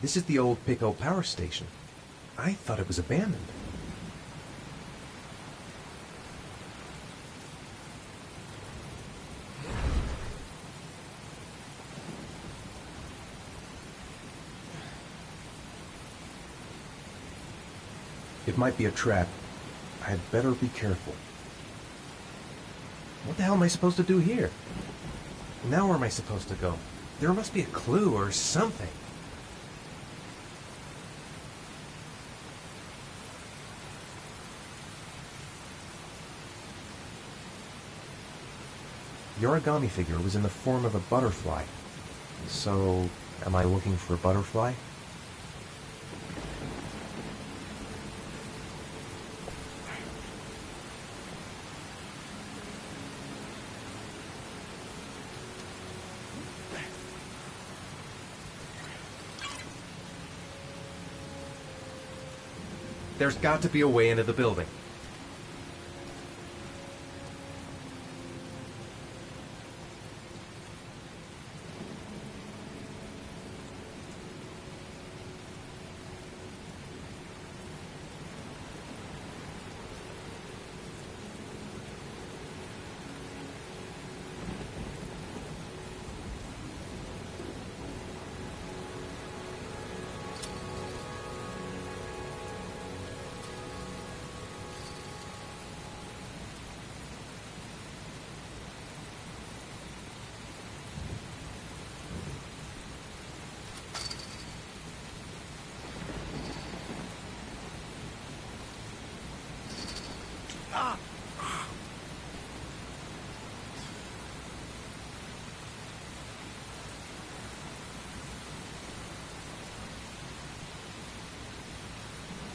This is the old Pico power station. I thought it was abandoned. It might be a trap. I'd better be careful. What the hell am I supposed to do here? Now where am I supposed to go? There must be a clue or something. The origami figure was in the form of a butterfly. So, am I looking for a butterfly? There's got to be a way into the building.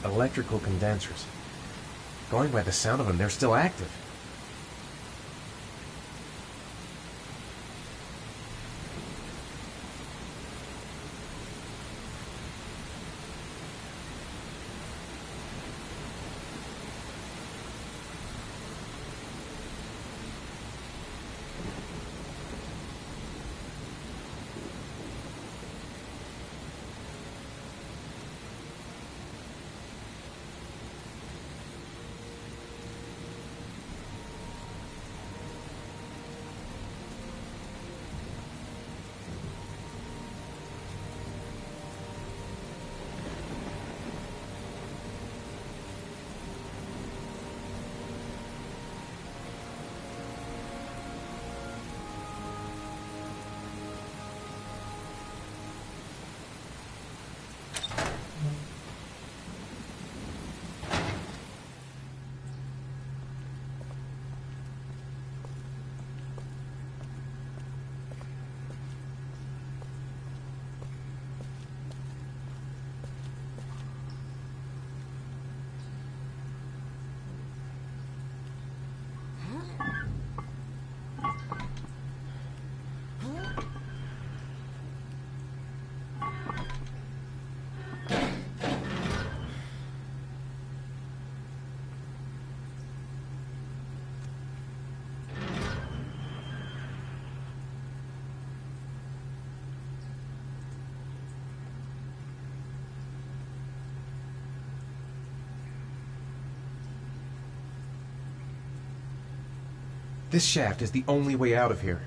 Electrical condensers. Going by the sound of them, they're still active. This shaft is the only way out of here.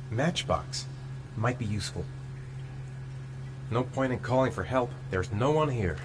Matchbox. Might be useful. No point in calling for help. There's no one here.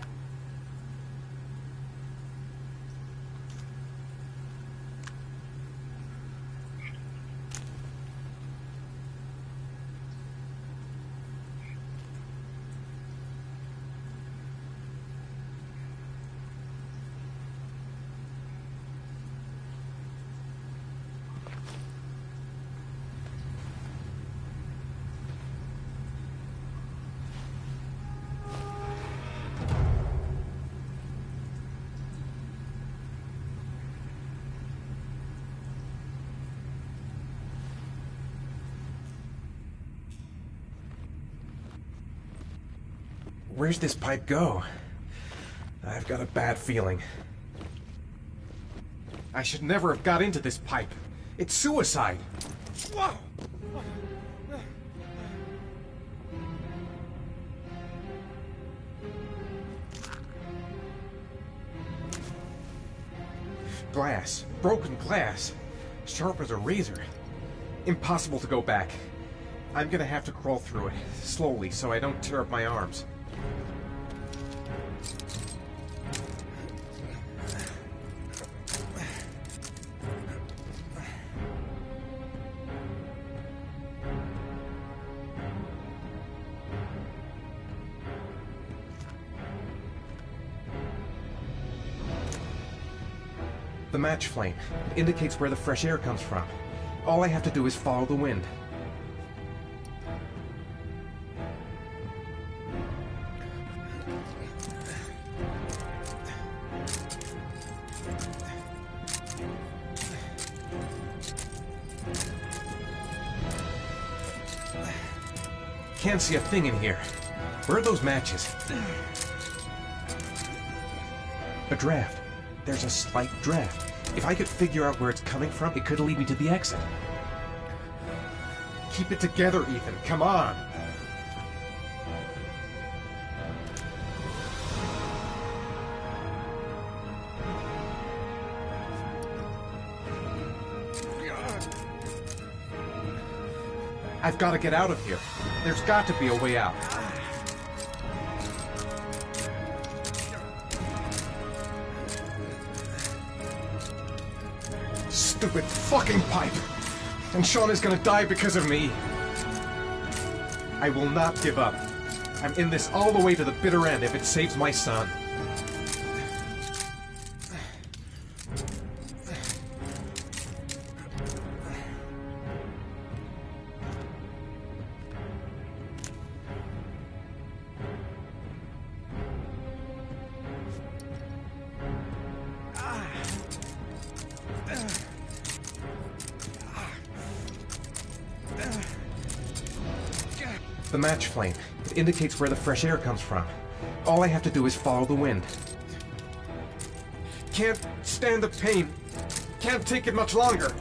Where's this pipe go? I've got a bad feeling. I should never have got into this pipe. It's suicide. Whoa! Glass. Broken glass. Sharp as a razor. Impossible to go back. I'm gonna have to crawl through it, slowly, so I don't tear up my arms. The match flame. It indicates where the fresh air comes from. All I have to do is follow the wind. Can't see a thing in here. Where are those matches? A draft. There's a slight draft. If I could figure out where it's coming from, it could lead me to the exit. Keep it together, Ethan. Come on. I've got to get out of here. There's got to be a way out. Stupid fucking pipe! And Sean is gonna die because of me! I will not give up. I'm in this all the way to the bitter end if it saves my son. The match flame. It indicates where the fresh air comes from. All I have to do is follow the wind. Can't stand the pain. Can't take it much longer.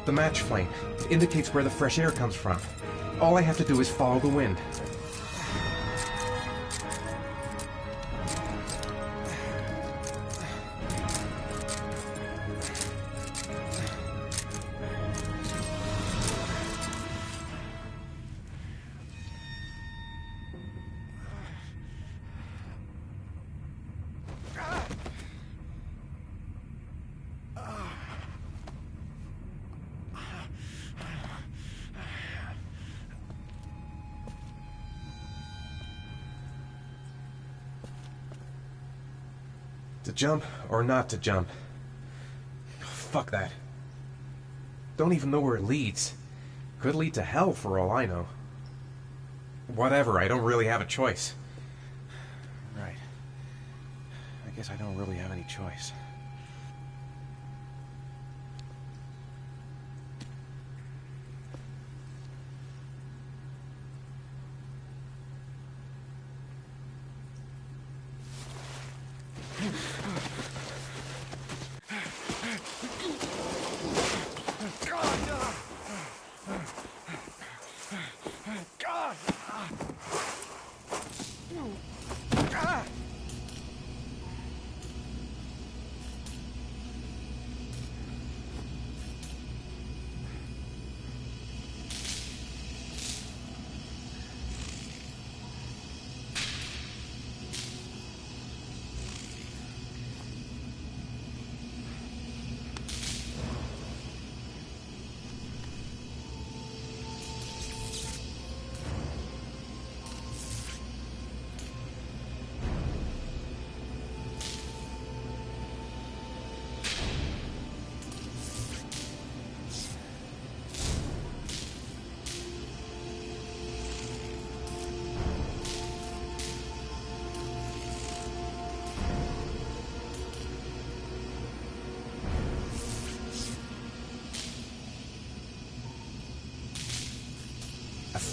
The match flame. It indicates where the fresh air comes from. All I have to do is follow the wind. To jump or not to jump? Fuck that. Don't even know where it leads. Could lead to hell for all I know. Whatever, I don't really have a choice. Right. I guess I don't really have any choice.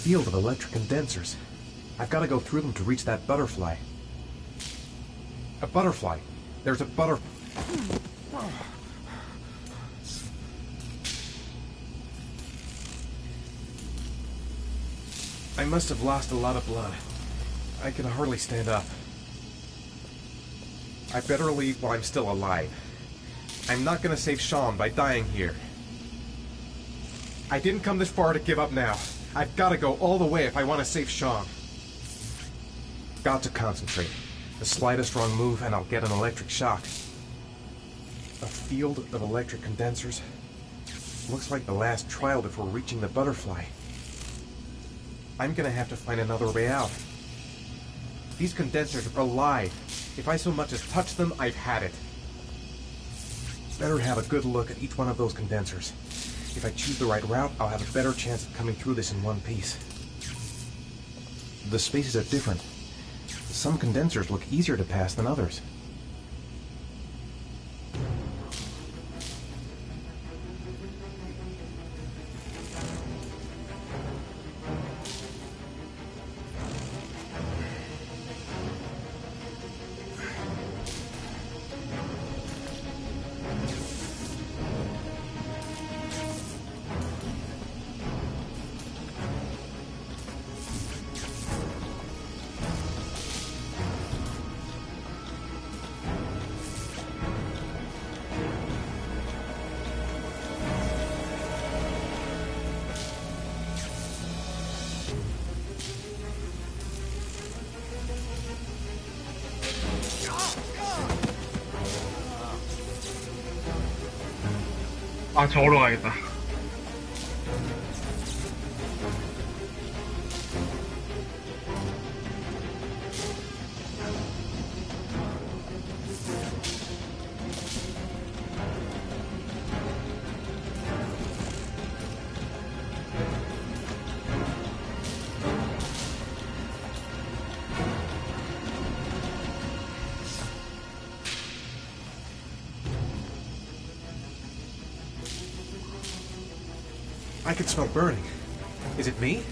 field of electric condensers. I've got to go through them to reach that butterfly. A butterfly. There's a butterfly. I must have lost a lot of blood. I can hardly stand up. I better leave while I'm still alive. I'm not gonna save Sean by dying here. I didn't come this far to give up now. I've gotta go all the way if I want to save Sean. Got to concentrate. The slightest wrong move and I'll get an electric shock. A field of electric condensers. Looks like the last trial before reaching the butterfly. I'm gonna have to find another way out. These condensers are alive. If I so much as touch them, I've had it. Better have a good look at each one of those condensers. If I choose the right route, I'll have a better chance of coming through this in one piece. The spaces are different. Some condensers look easier to pass than others. 아, 저걸로 가야겠다. I can smell burning. Is it me?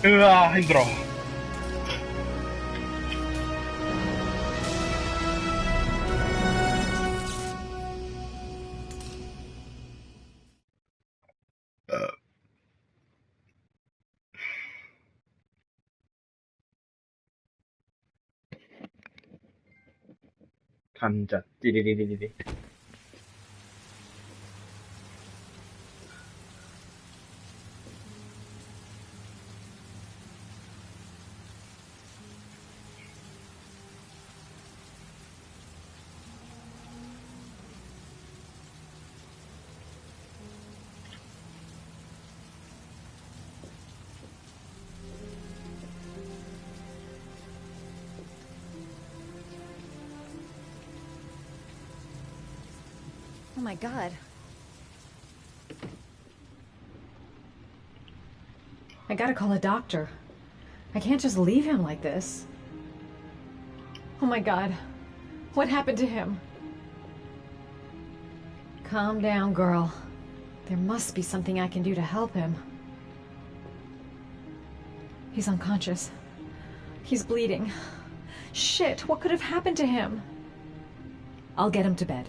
으아, 힘들어. 감자, 띠리리리리. Oh my God. I gotta call a doctor. I can't just leave him like this. Oh my God. What happened to him? Calm down, girl. There must be something I can do to help him. He's unconscious. He's bleeding. Shit, what could have happened to him? I'll get him to bed.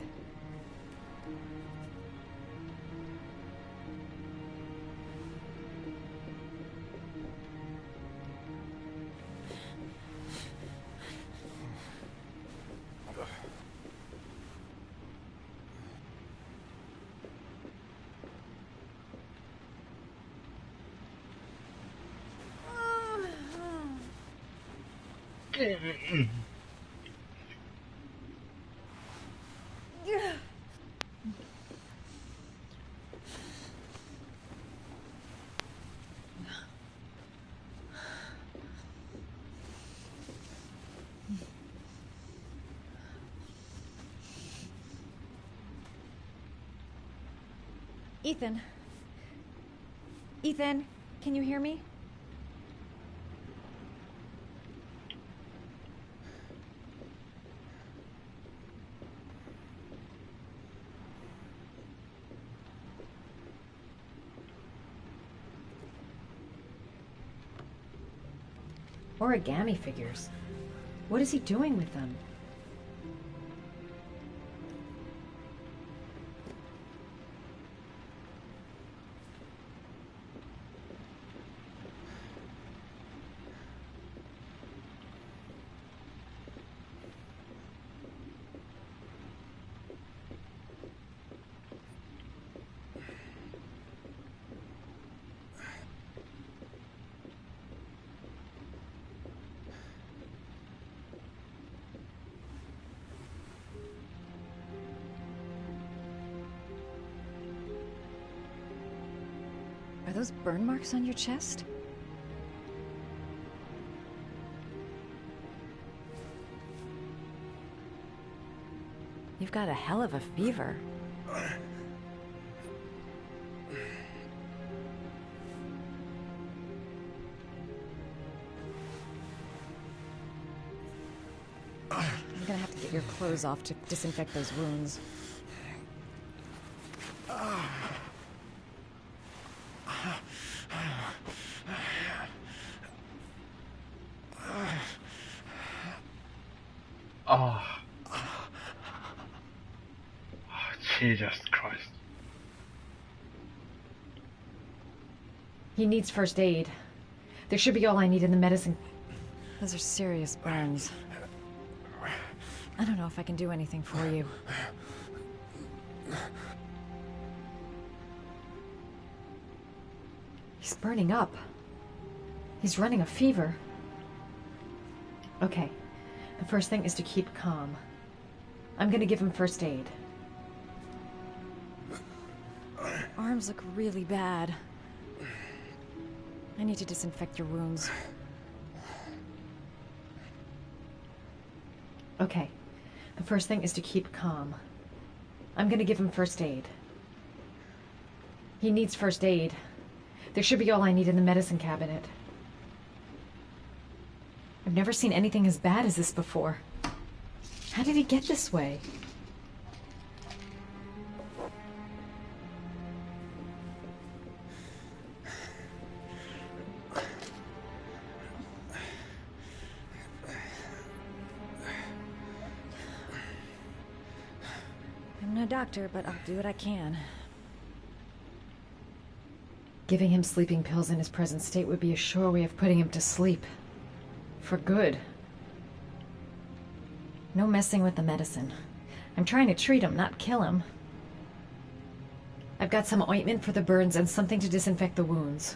Ethan. Ethan, can you hear me? Origami figures. What is he doing with them? Are those burn marks on your chest? You've got a hell of a fever. I'm gonna have to get your clothes off to disinfect those wounds. Oh. Jesus Christ. He needs first aid. There should be all I need in the medicine. Those are serious burns. I don't know if I can do anything for you. He's burning up. He's running a fever. Okay. The first thing is to keep calm. I'm gonna give him first aid. Arms look really bad. I need to disinfect your wounds. Okay. The first thing is to keep calm. I'm gonna give him first aid. He needs first aid. There should be all I need in the medicine cabinet. I've never seen anything as bad as this before. How did he get this way? I'm no doctor, but I'll do what I can. Giving him sleeping pills in his present state would be a sure way of putting him to sleep. For good. No messing with the medicine. I'm trying to treat him, not kill him. I've got some ointment for the burns and something to disinfect the wounds.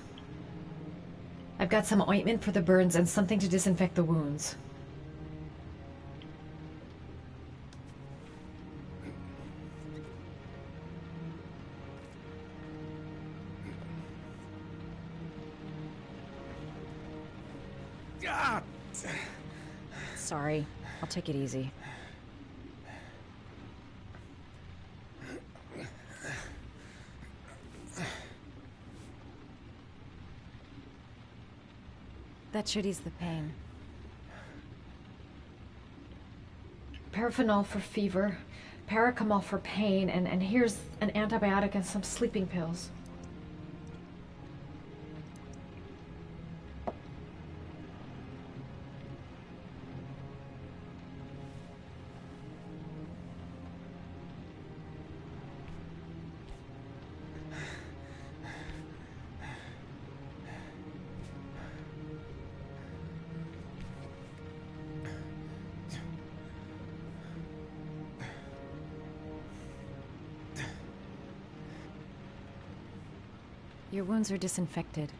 I've got some ointment for the burns and something to disinfect the wounds. Sorry. I'll take it easy. That should ease the pain. Paracetamol for fever, paracetamol for pain, and here's an antibiotic and some sleeping pills. Your wounds are disinfected.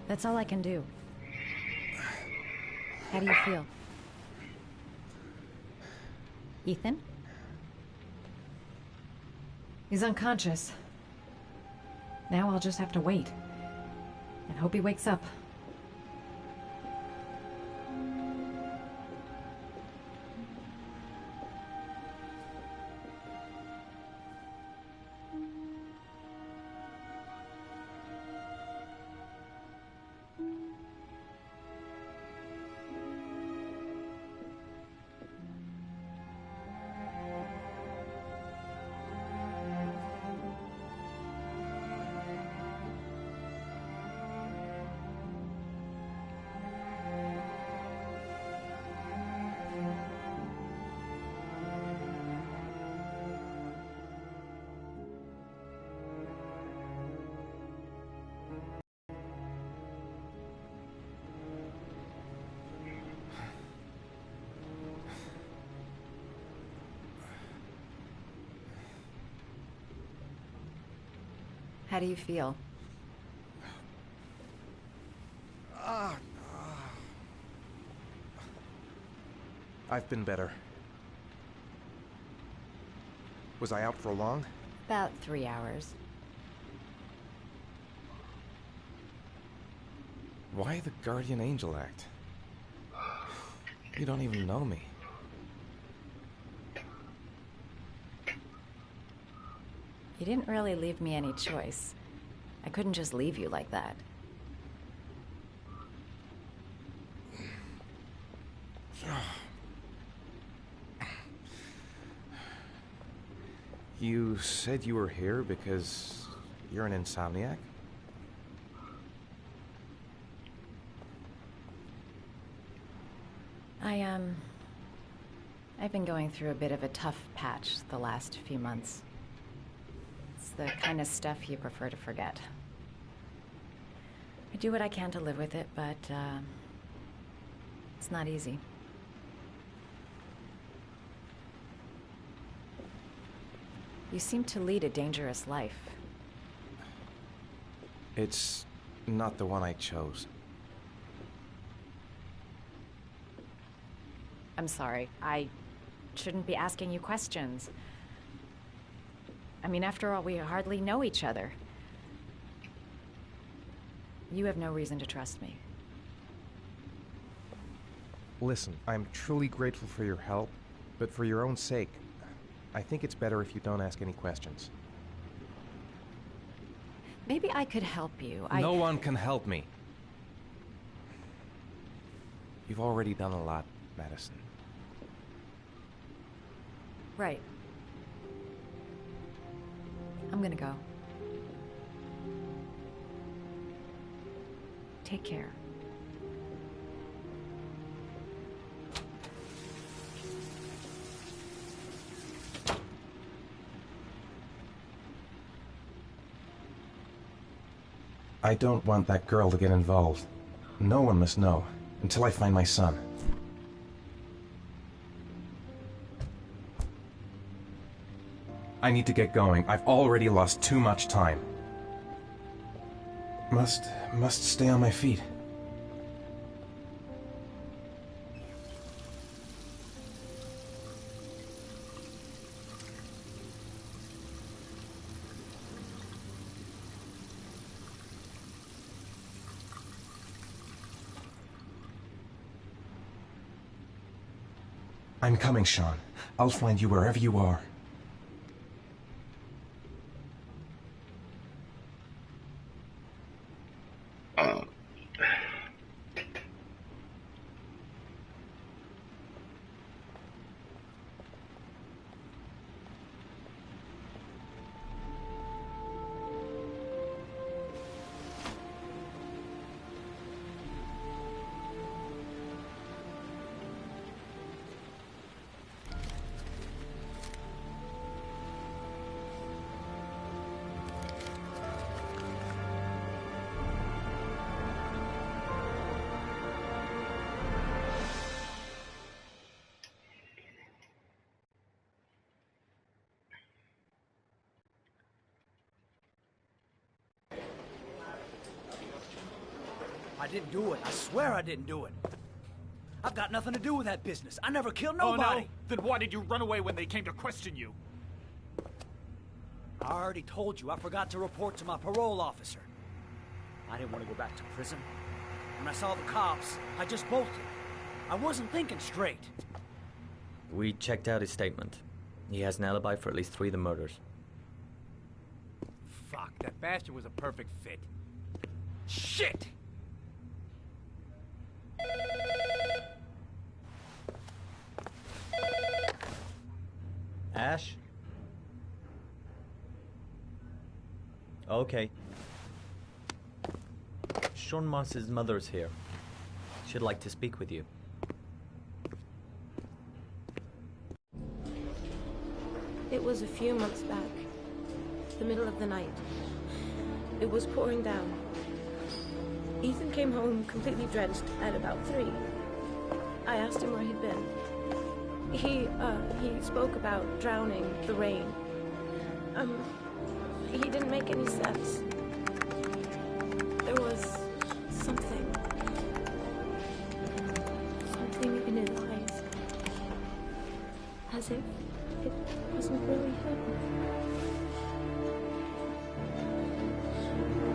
That's all I can do. How do you feel? Ethan? He's unconscious. Now I'll just have to wait. And hope he wakes up. How do you feel? I've been better. Was I out for long? About 3 hours. Why the guardian angel act? You don't even know me. You didn't really leave me any choice. I couldn't just leave you like that. You said you were here because you're an insomniac? I've been going through a bit of a tough patch the last few months. It's the kind of stuff you prefer to forget. I do what I can to live with it, but, it's not easy. You seem to lead a dangerous life. It's not the one I chose. I'm sorry. I shouldn't be asking you questions. I mean, after all, we hardly know each other. You have no reason to trust me. Listen, I'm truly grateful for your help, but for your own sake, I think it's better if you don't ask any questions. Maybe I could help you. No one can help me. You've already done a lot, Madison. Right. I'm gonna go. Take care. I don't want that girl to get involved. No one must know, until I find my son. I need to get going. I've already lost too much time. Must stay on my feet. I'm coming, Sean. I'll find you wherever you are. I didn't do it. I swear I didn't do it. I've got nothing to do with that business. I never killed Oh, nobody. no? Then why did you run away when they came to question you? I already told you I forgot to report to my parole officer. I didn't want to go back to prison. When I saw the cops, I just bolted. I wasn't thinking straight. We checked out his statement. He has an alibi for at least 3 of the murders. Fuck, that bastard was a perfect fit. Shit! Ash? Okay. Sean Moss's mother's here. She'd like to speak with you. It was a few months back, the middle of the night. It was pouring down. Ethan came home completely drenched at about 3. I asked him where he'd been. He spoke about drowning, the rain. He didn't make any sense. There was something in his eyes. As if it wasn't really him.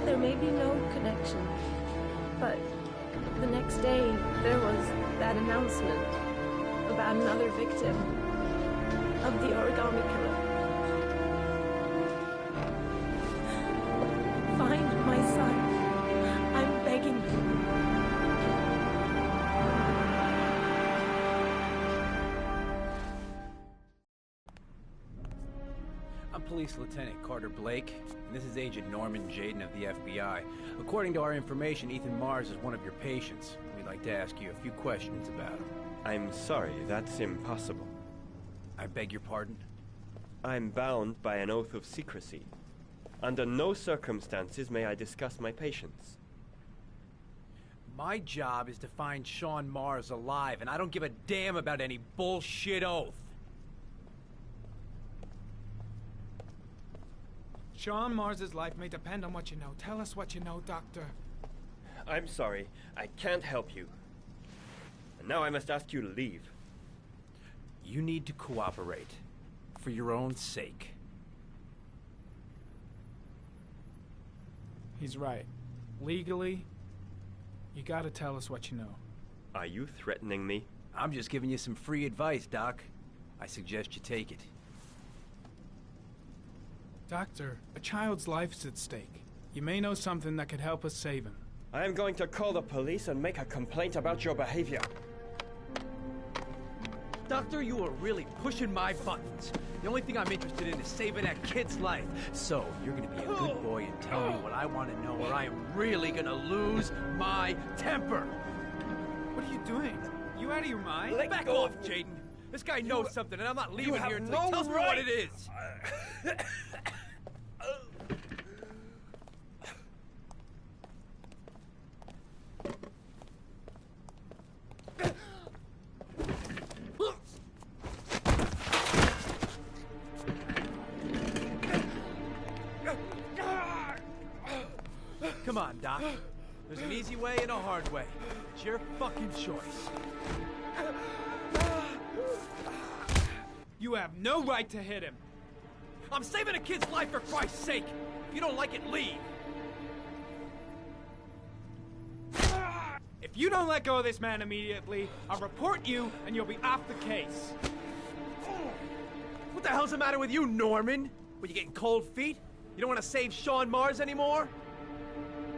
There may be no connection, but the next day there was that announcement about another victim of the origami killer. Find my son. I'm begging you. I'm Police Lieutenant Carter Blake, and this is Agent Norman Jaden of the FBI. According to our information, Ethan Mars is one of your patients. We'd like to ask you a few questions about him. I'm sorry, that's impossible. I beg your pardon? I'm bound by an oath of secrecy. Under no circumstances may I discuss my patients. My job is to find Sean Mars alive, and I don't give a damn about any bullshit oath. Sean Mars's life may depend on what you know. Tell us what you know, Doctor. I'm sorry, I can't help you. And now I must ask you to leave. You need to cooperate. For your own sake. He's right. Legally, you gotta tell us what you know. Are you threatening me? I'm just giving you some free advice, Doc. I suggest you take it. Doctor, a child's life's at stake. You may know something that could help us save him. I am going to call the police and make a complaint about your behavior. Doctor, you are really pushing my buttons. The only thing I'm interested in is saving that kid's life. So, you're gonna be a good boy and tell me what I want to know, or I am really gonna lose my temper. What are you doing? You out of your mind? Back off, Jaden. This guy knows something, and I'm not leaving here until he tells me what it is. Come on, Doc. There's an easy way and a hard way. It's your fucking choice. You have no right to hit him. I'm saving a kid's life for Christ's sake. If you don't like it, leave. If you don't let go of this man immediately, I'll report you and you'll be off the case. What the hell's the matter with you, Norman? Were you getting cold feet? You don't want to save Sean Mars anymore?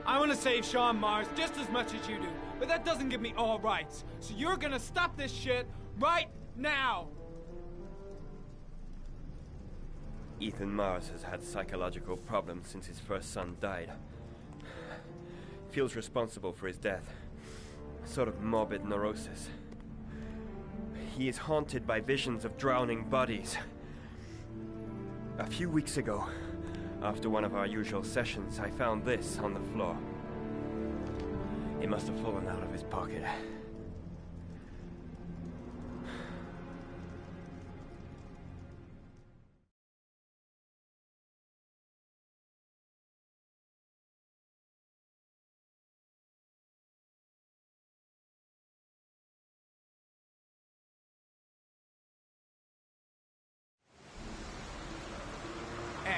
I want to save Sean Mars just as much as you do, but that doesn't give me all rights. So you're gonna stop this shit right now! Ethan Mars has had psychological problems since his first son died. Feels responsible for his death. A sort of morbid neurosis. He is haunted by visions of drowning bodies. A few weeks ago, after one of our usual sessions, I found this on the floor. It must have fallen out of his pocket.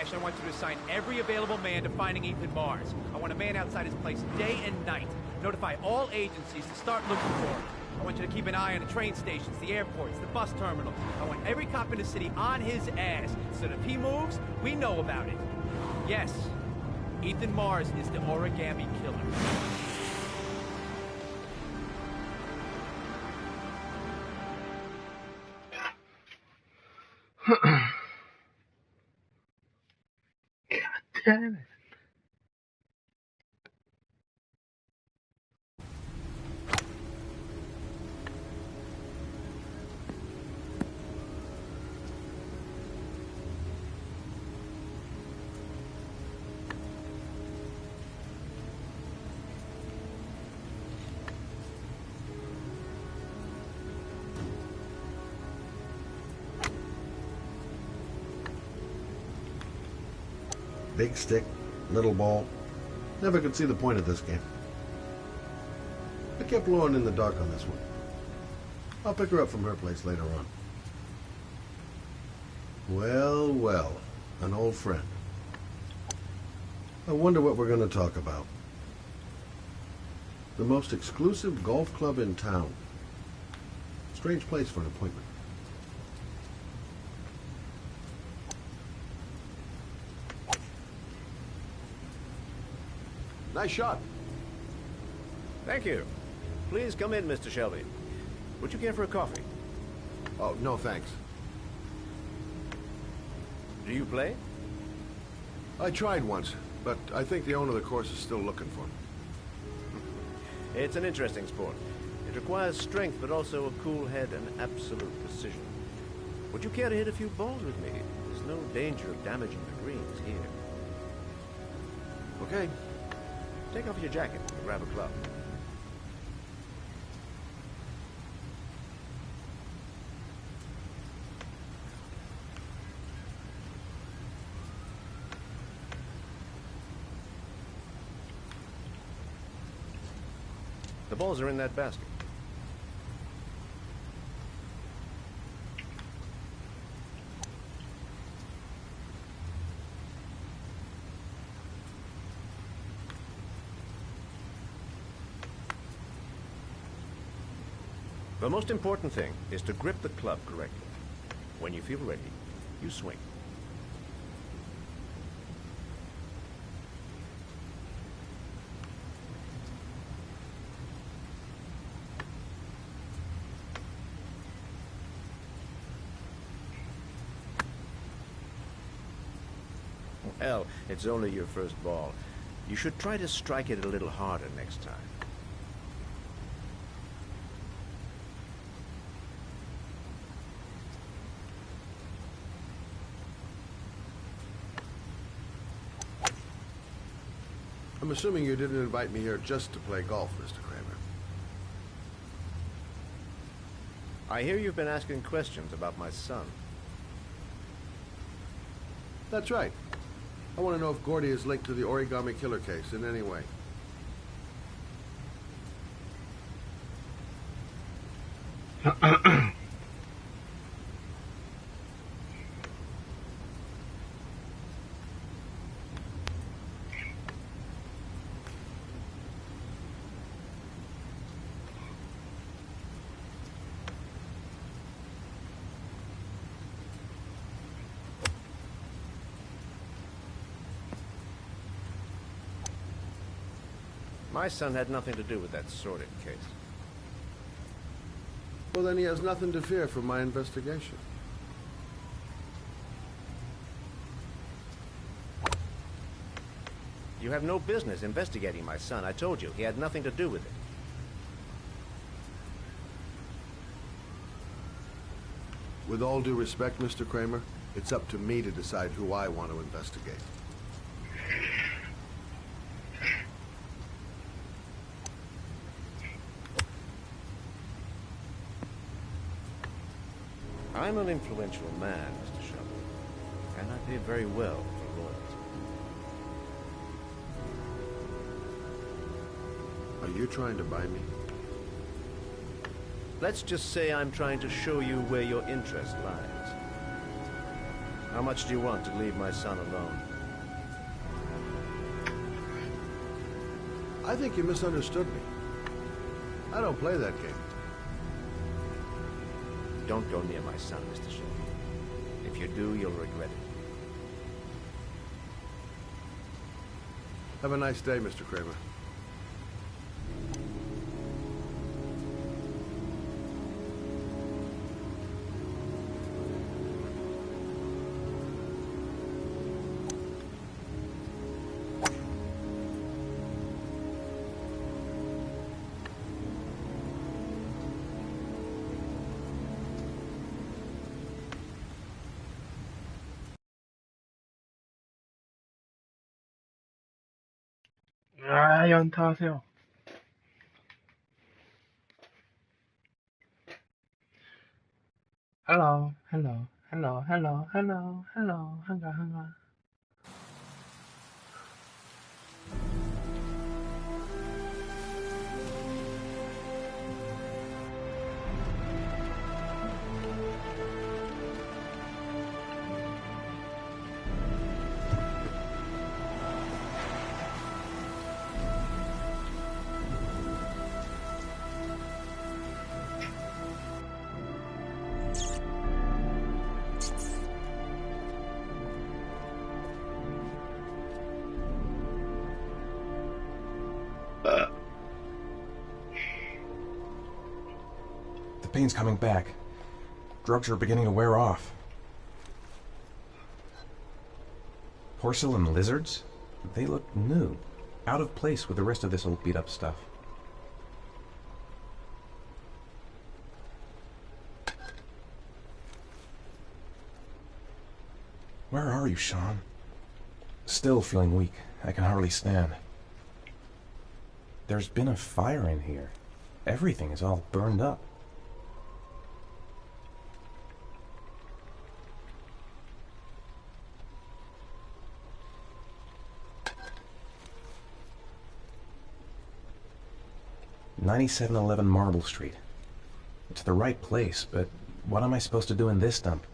cash, I want you to assign every available man to finding Ethan Mars. I want a man outside his place day and night. Notify all agencies to start looking for him. I want you to keep an eye on the train stations, the airports, the bus terminals. I want every cop in the city on his ass, so that if he moves, we know about it. Yes, Ethan Mars is the origami killer. Damn it. Big stick, little ball. Never could see the point of this game. I kept Lauren in the dark on this one. I'll pick her up from her place later on. Well, well, an old friend. I wonder what we're going to talk about. The most exclusive golf club in town. Strange place for an appointment. Nice shot. Thank you. Please come in, Mr. Shelby. Would you care for a coffee? Oh, no thanks. Do you play? I tried once, but I think the owner of the course is still looking for me. It's an interesting sport. It requires strength, but also a cool head and absolute precision. Would you care to hit a few balls with me? There's no danger of damaging the greens here. Okay. Take off your jacket and grab a club. The balls are in that basket. The most important thing is to grip the club correctly. When you feel ready, you swing. Well, it's only your first ball. You should try to strike it a little harder next time. I'm assuming you didn't invite me here just to play golf, Mr. Kramer. I hear you've been asking questions about my son. That's right. I want to know if Gordy is linked to the origami killer case in any way. My son had nothing to do with that sordid case. Well, then he has nothing to fear from my investigation. You have no business investigating my son. I told you, he had nothing to do with it. With all due respect, Mr. Kramer, it's up to me to decide who I want to investigate. I'm an influential man, Mr. Shelby, and I pay very well for loyalty. Are you trying to buy me? Let's just say I'm trying to show you where your interest lies. How much do you want to leave my son alone? I think you misunderstood me. I don't play that game. Don't go near my son, Mr. Shelby. If you do, you'll regret it. Have a nice day, Mr. Kramer. 아, 연타하세요. Hello, hello, hello, hello, hello, hello, 한가. The pain's coming back. Drugs are beginning to wear off. Porcelain lizards? They look new. Out of place with the rest of this old beat-up stuff. Where are you, Sean? Still feeling weak. I can hardly stand. There's been a fire in here. Everything is all burned up. "9711 Marble Street. It's the right place, but what am I supposed to do in this dump?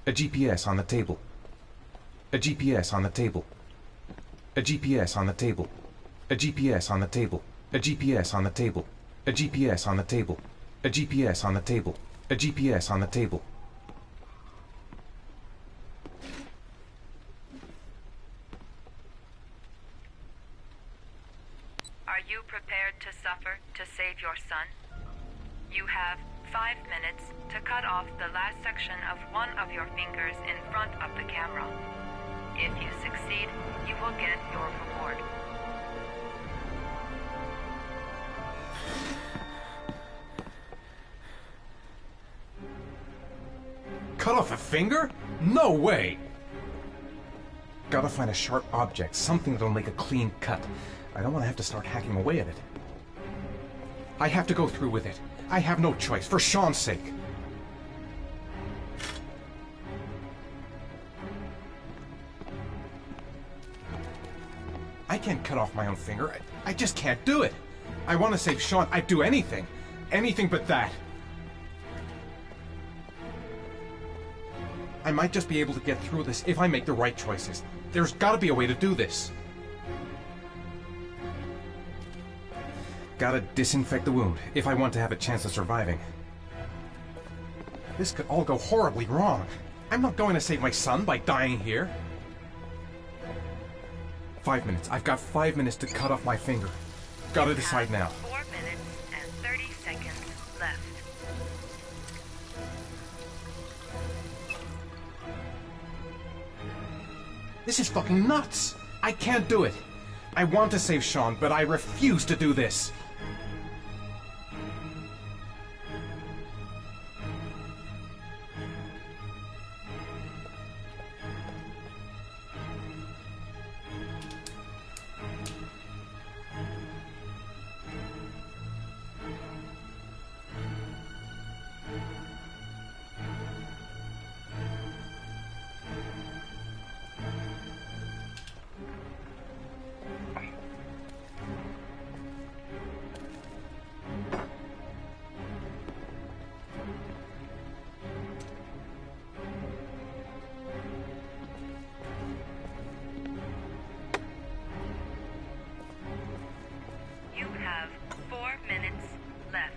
A GPS on the table. A GPS on the table. A GPS on the table. A GPS on the table. A GPS on the table. A GPS on the table. A GPS on the table. A GPS on the table. I Are you prepared to suffer to save your son? You have 5 minutes to cut off the last section of one of your fingers in front of the camera. If you succeed, you will get your reward. Cut off a finger? No way! Gotta find a sharp object, something that'll make a clean cut. I don't want to have to start hacking away at it. I have to go through with it. I have no choice, for Sean's sake. I can't cut off my own finger. I just can't do it. I want to save Sean. I'd do anything. Anything but that. I might just be able to get through this if I make the right choices. There's gotta be a way to do this. Gotta disinfect the wound if I want to have a chance of surviving. This could all go horribly wrong. I'm not going to save my son by dying here. 5 minutes. I've got 5 minutes to cut off my finger. Gotta decide now. 4 minutes and 30 seconds left. This is fucking nuts! I can't do it! I want to save Sean, but I refuse to do this! You have 4 minutes left.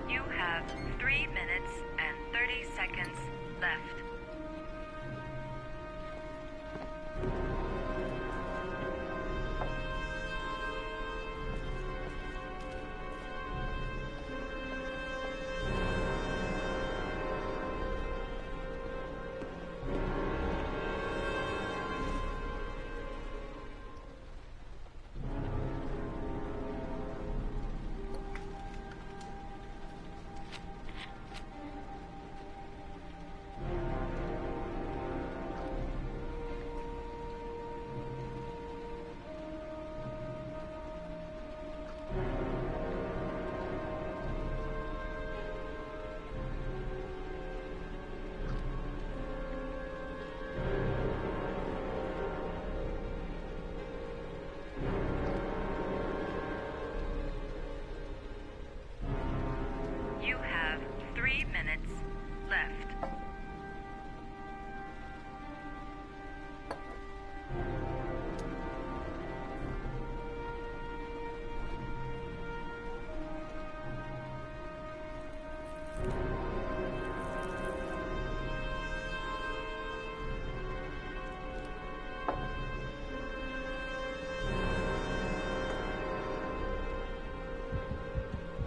You have 3 minutes and 30 seconds left. You have 3 minutes left.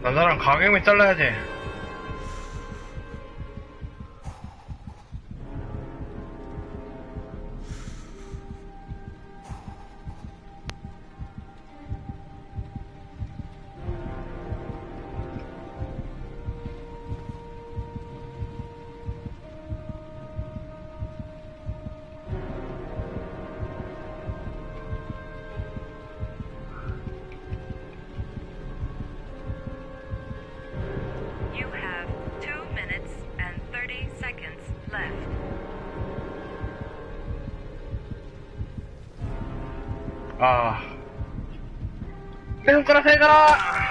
나랑 가격이 잘라야 돼. 아, 내 손가락 잘 가라.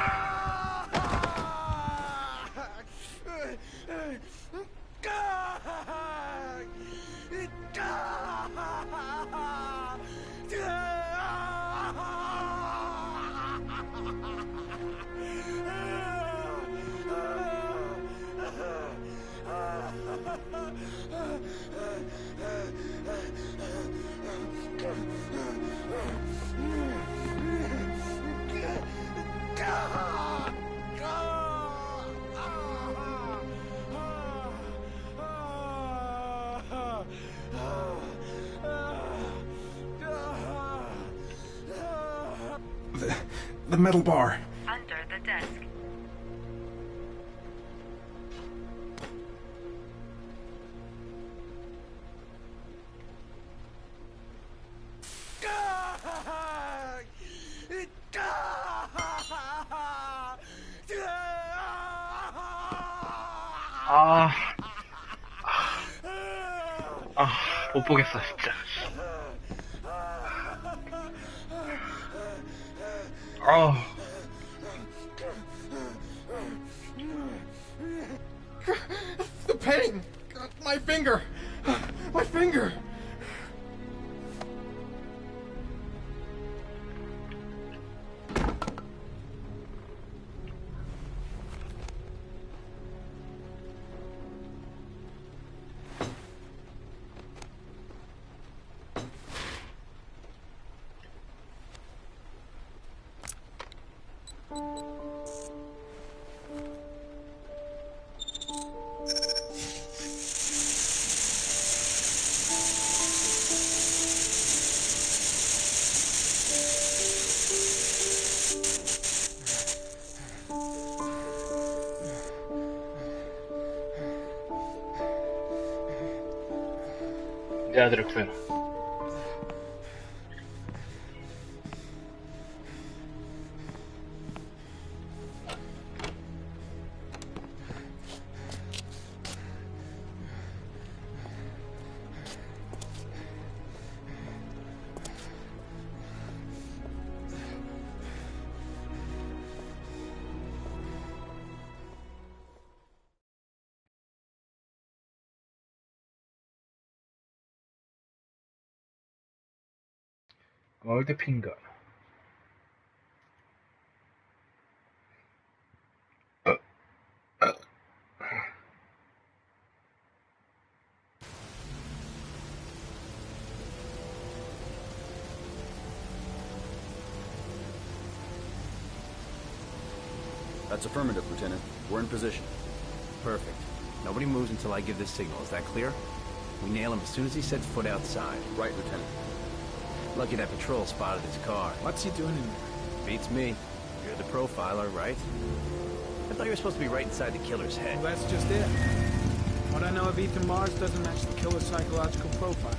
The metal bar. Under the desk. 못 보겠어, 진짜. The pain! My finger! My finger! 내 아들을 구해라. Old finger. That's affirmative, Lieutenant. We're in position. Perfect. Nobody moves until I give the signal. Is that clear? We nail him as soon as he sets foot outside. Right, Lieutenant. Lucky that patrol spotted his car. What's he doing in there? Beats me. You're the profiler, right? I thought you were supposed to be right inside the killer's head. Well, that's just it. What I know of Ethan Mars doesn't match the killer's psychological profile.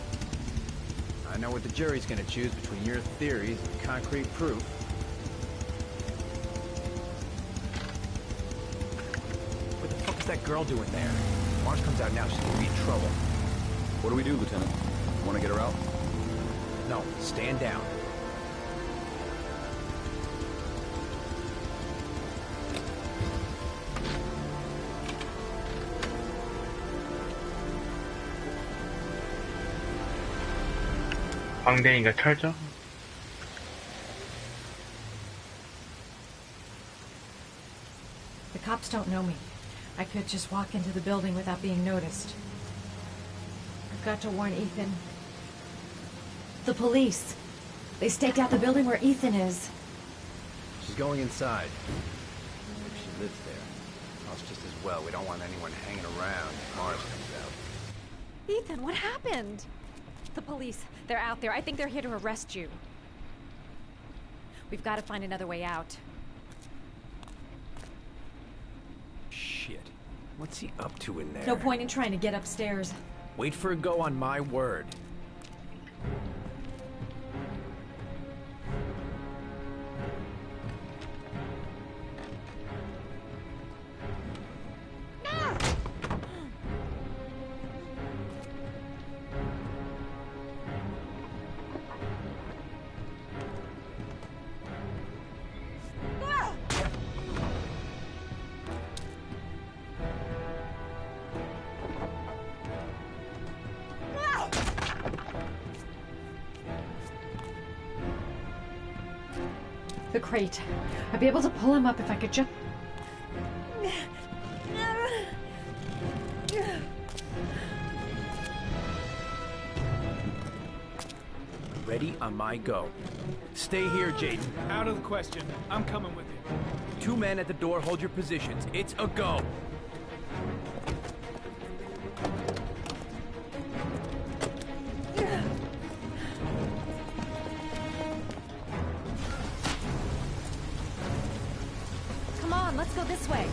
I know what the jury's gonna choose between your theories and concrete proof. What the fuck is that girl doing there? If Mars comes out now, she's gonna be in trouble. What do we do, Lieutenant? Want to get her out? No, stand down. 광대니까 철저? The cops don't know me. I could just walk into the building without being noticed. I've got to warn Ethan. The police. They staked out the building where Ethan is. She's going inside. Maybe she lives there. Well, it's just as well. We don't want anyone hanging around if Mars comes out. Ethan, what happened? The police. They're out there. I think they're here to arrest you. We've got to find another way out. Shit. What's he up to in there? No point in trying to get upstairs. Wait for a go on my word. The crate. I'd be able to pull him up if I could just... Ready on my go. Stay here, Jaden. Out of the question. I'm coming with you. 2 men at the door, hold your positions. It's a go. Come on, let's go this way.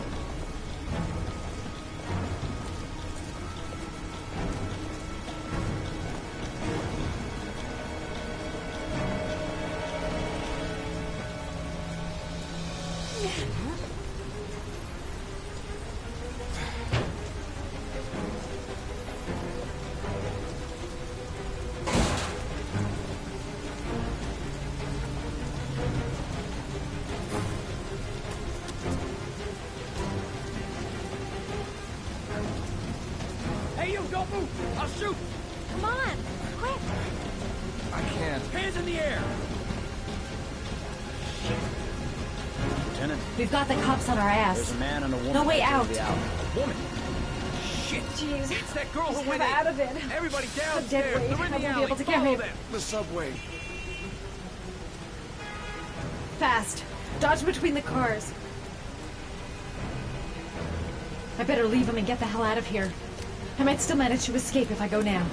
Hey, you, don't move! I'll shoot! Come on, quick! I can't. Hands in the air! Lieutenant, We've got the cops on our ass. there's a man and a woman. No way out. exiting the alley. Woman! Shit! Jeez. It's that girl Just who went get in! out of it. Everybody The downstairs! dead weight. They're in I the won't be alley! able to carry Follow him. them! The subway. Fast. Dodge between the cars. I better leave him and get the hell out of here. I might still manage to escape if I go now.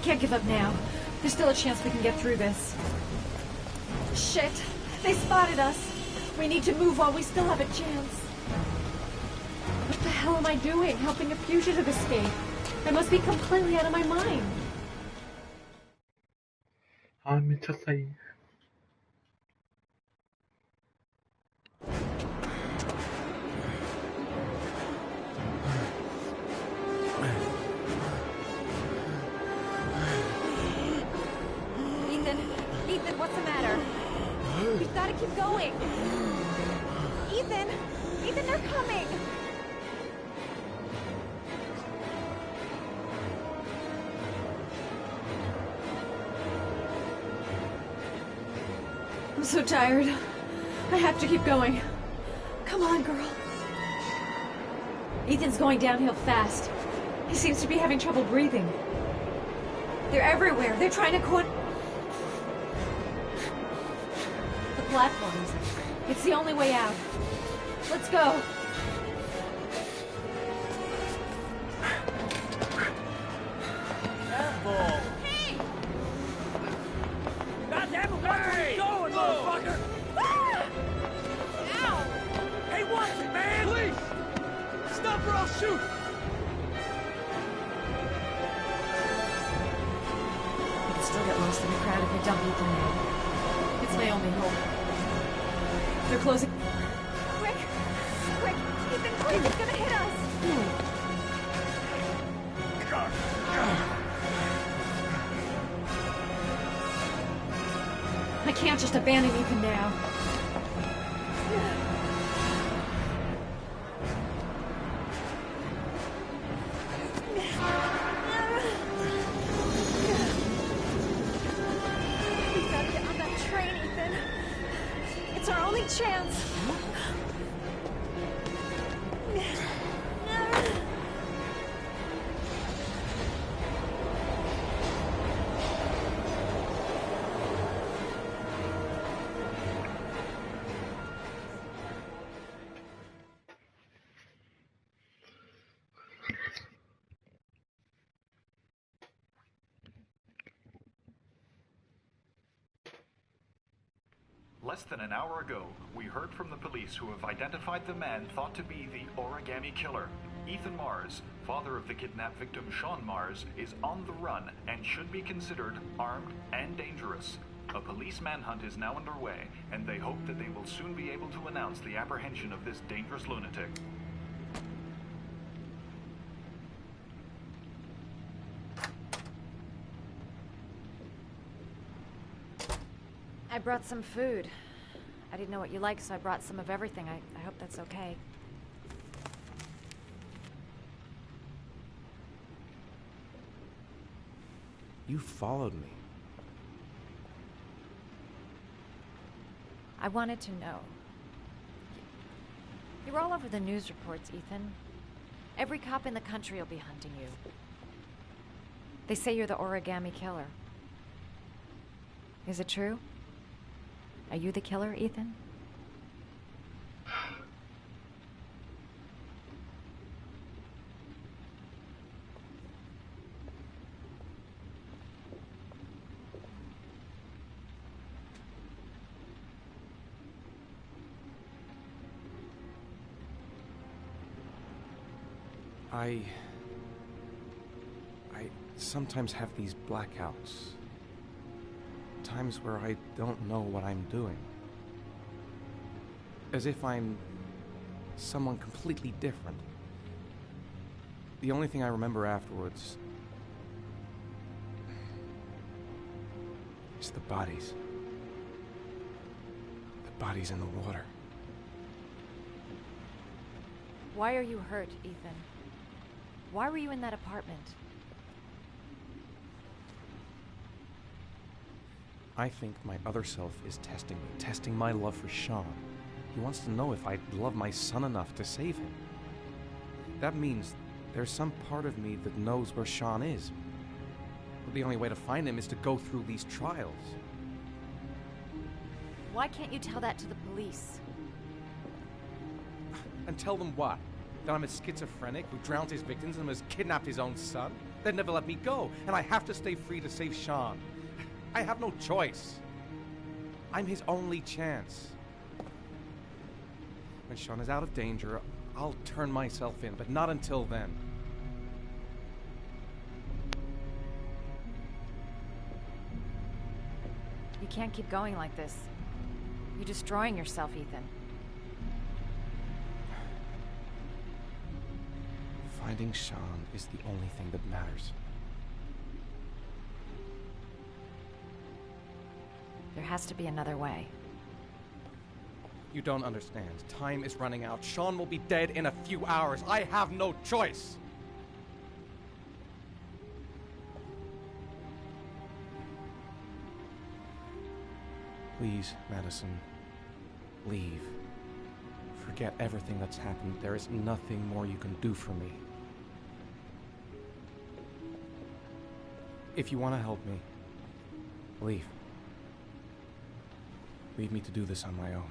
Can't give up now. There's still a chance we can get through this. Shit! They spotted us! We need to move while we still have a chance. What the hell am I doing? Helping a fugitive escape? I must be completely out of my mind. 아, 미쳤어. 이. Ethan, what's the matter? We've got to keep going. Ethan, they're coming. I'm so tired. I have to keep going. Come on, girl. Ethan's going downhill fast. He seems to be having trouble breathing. They're everywhere. They're trying to the platforms. It's the only way out. Let's go. Careful! Hey! Goddamn it, where are you going, motherfucker? Ah! Ow! Hey, watch it, man! Please! Stop or I'll shoot! I can still get lost in the crowd if I dump Ethan now. It's my only hope. They're closing. Quick! Quick! Ethan, quick! It's gonna hit us! I can't just abandon Ethan now. We've got to get on that train, Ethan. It's our only chance. Less than an hour ago, we heard from the police who have identified the man thought to be the origami killer. Ethan Mars, father of the kidnapped victim Sean Mars, is on the run and should be considered armed and dangerous. A police manhunt is now underway, and they hope that they will soon be able to announce the apprehension of this dangerous lunatic. I brought some food. I didn't know what you like, so I brought some of everything. I hope that's okay. You followed me. I wanted to know. You're all over the news reports, Ethan. Every cop in the country will be hunting you. They say you're the origami killer. Is it true? Are you the killer, Ethan? I sometimes have these blackouts. Times where I don't know what I'm doing. As if I'm someone completely different. The only thing I remember afterwards is the bodies. The bodies in the water. Why are you hurt, Ethan? Why were you in that apartment? I think my other self is testing me, testing my love for Sean. He wants to know if I love my son enough to save him. That means there's some part of me that knows where Sean is. But the only way to find him is to go through these trials. Why can't you tell that to the police? And tell them what? That I'm a schizophrenic who drowned his victims and has kidnapped his own son? They'd never let me go, and I have to stay free to save Sean. I have no choice. I'm his only chance. When Sean is out of danger, I'll turn myself in, but not until then. You can't keep going like this. You're destroying yourself, Ethan. Finding Sean is the only thing that matters. There has to be another way. You don't understand. Time is running out. Sean will be dead in a few hours. I have no choice. Please, Madison, leave. Forget everything that's happened. There is nothing more you can do for me. If you want to help me, leave. Leave me to do this on my own.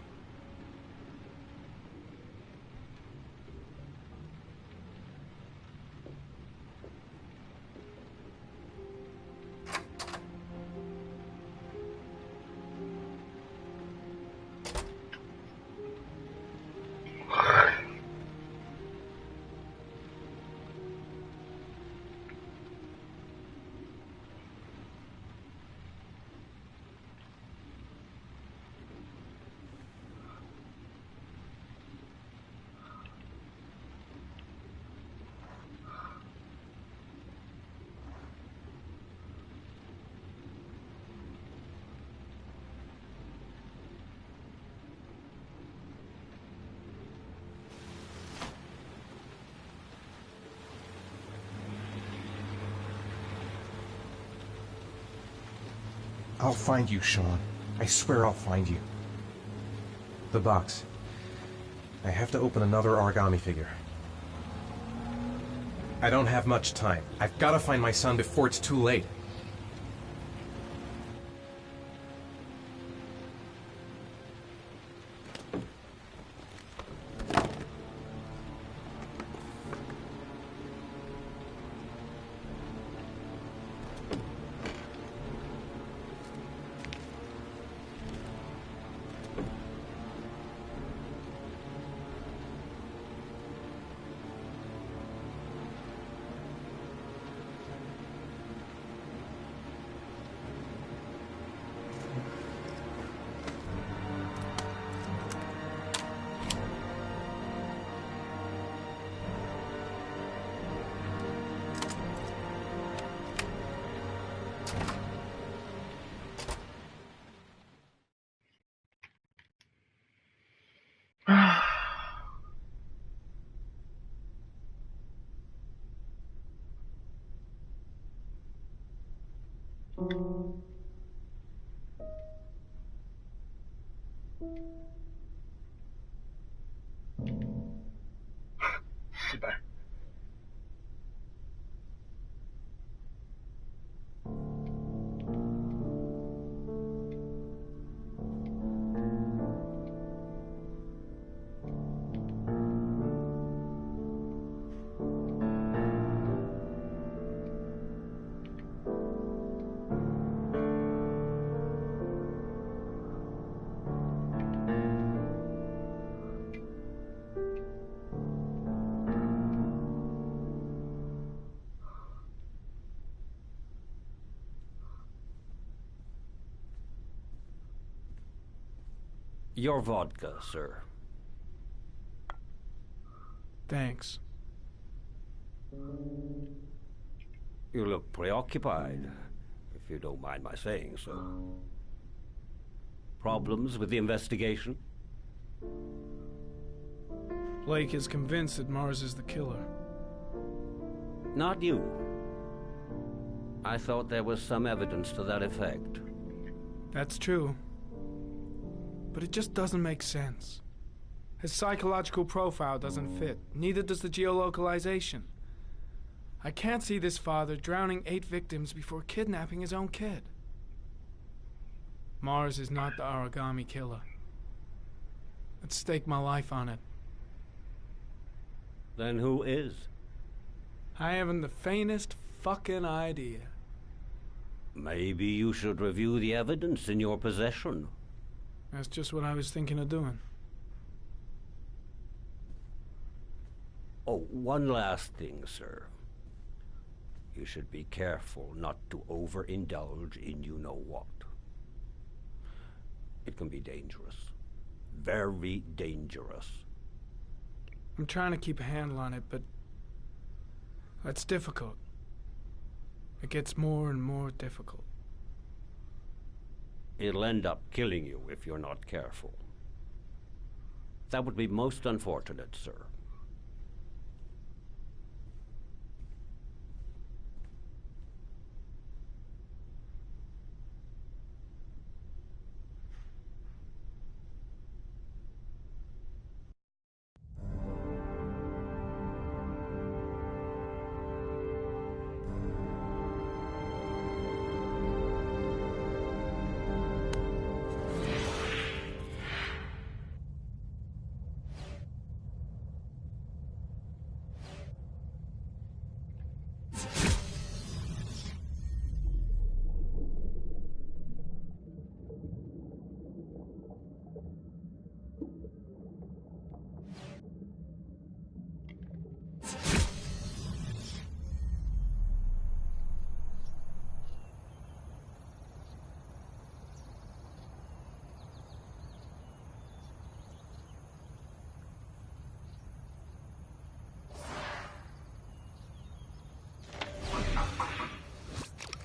I'll find you, Sean. I swear I'll find you. The box. I have to open another origami figure. I don't have much time. I've got to find my son before it's too late. 씨발. Your vodka, sir. Thanks. You look preoccupied, if you don't mind my saying so. Problems with the investigation? Blake is convinced that Mars is the killer. Not you. I thought there was some evidence to that effect. That's true. But it just doesn't make sense. His psychological profile doesn't fit. Neither does the geolocalization. I can't see this father drowning 8 victims before kidnapping his own kid. Mars is not the origami killer. I'd stake my life on it. Then who is? I haven't the faintest fucking idea. Maybe you should review the evidence in your possession. That's just what I was thinking of doing. Oh, one last thing, sir. You should be careful not to overindulge in you-know-what. It can be dangerous. Very dangerous. I'm trying to keep a handle on it, but that's difficult. It gets more and more difficult. It'll end up killing you if you're not careful. That would be most unfortunate, sir.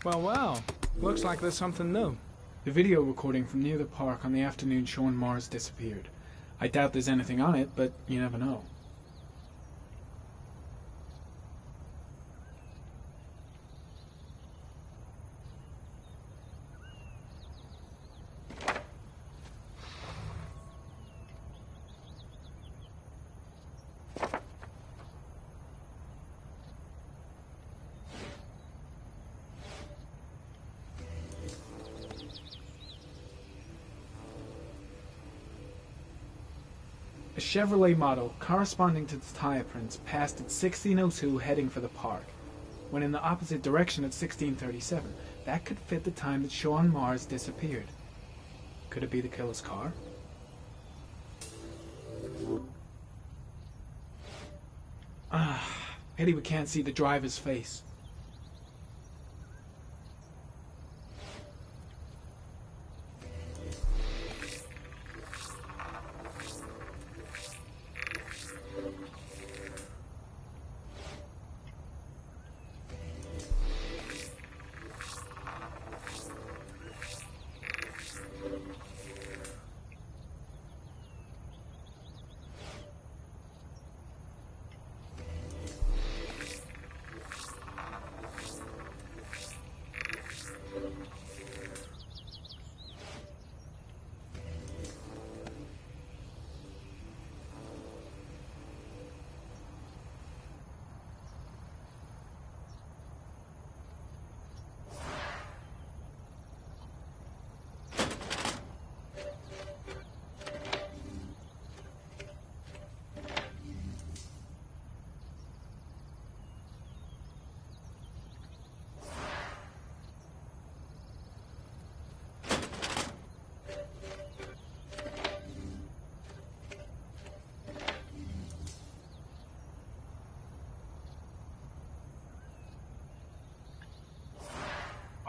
Well, looks like there's something new. The video recording from near the park on the afternoon showing Mars disappeared. I doubt there's anything on it, but you never know. A Chevrolet model corresponding to the tire prints passed at 16:02 heading for the park, when in the opposite direction at 16:37. That could fit the time that Sean Mars disappeared. Could it be the killer's car? Pity we can't see the driver's face.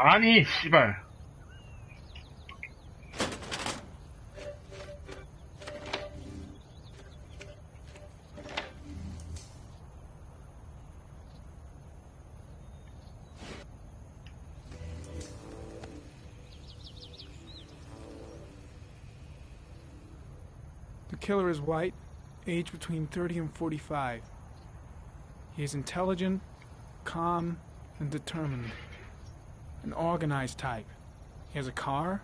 아니, 씨발. The killer is white, aged between 30 and 45. He is intelligent, calm, and determined. An organized type. He has a car.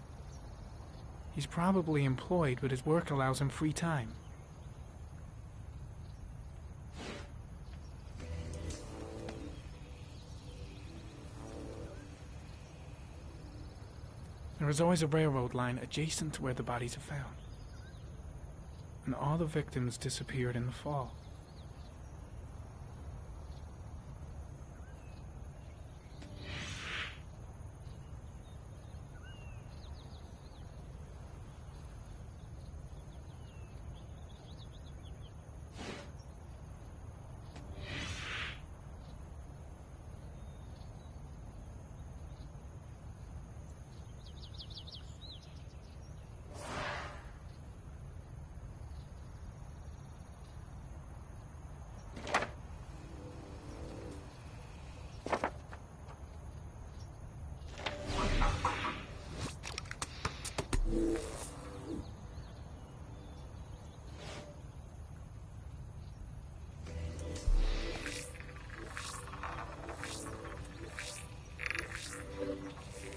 He's probably employed, but his work allows him free time. There is always a railroad line adjacent to where the bodies are found. And all the victims disappeared in the fall.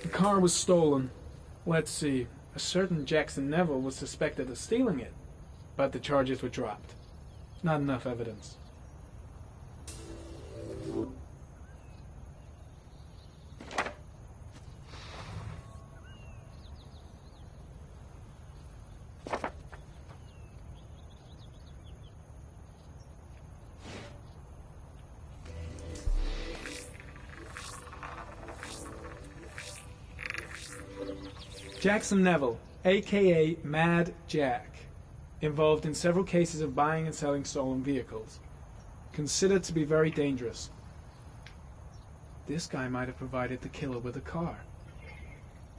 The car was stolen. Let's see. A certain Jackson Neville was suspected of stealing it, but the charges were dropped. Not enough evidence. Jackson Neville, a.k.a. Mad Jack, involved in several cases of buying and selling stolen vehicles. Considered to be very dangerous. This guy might have provided the killer with a car.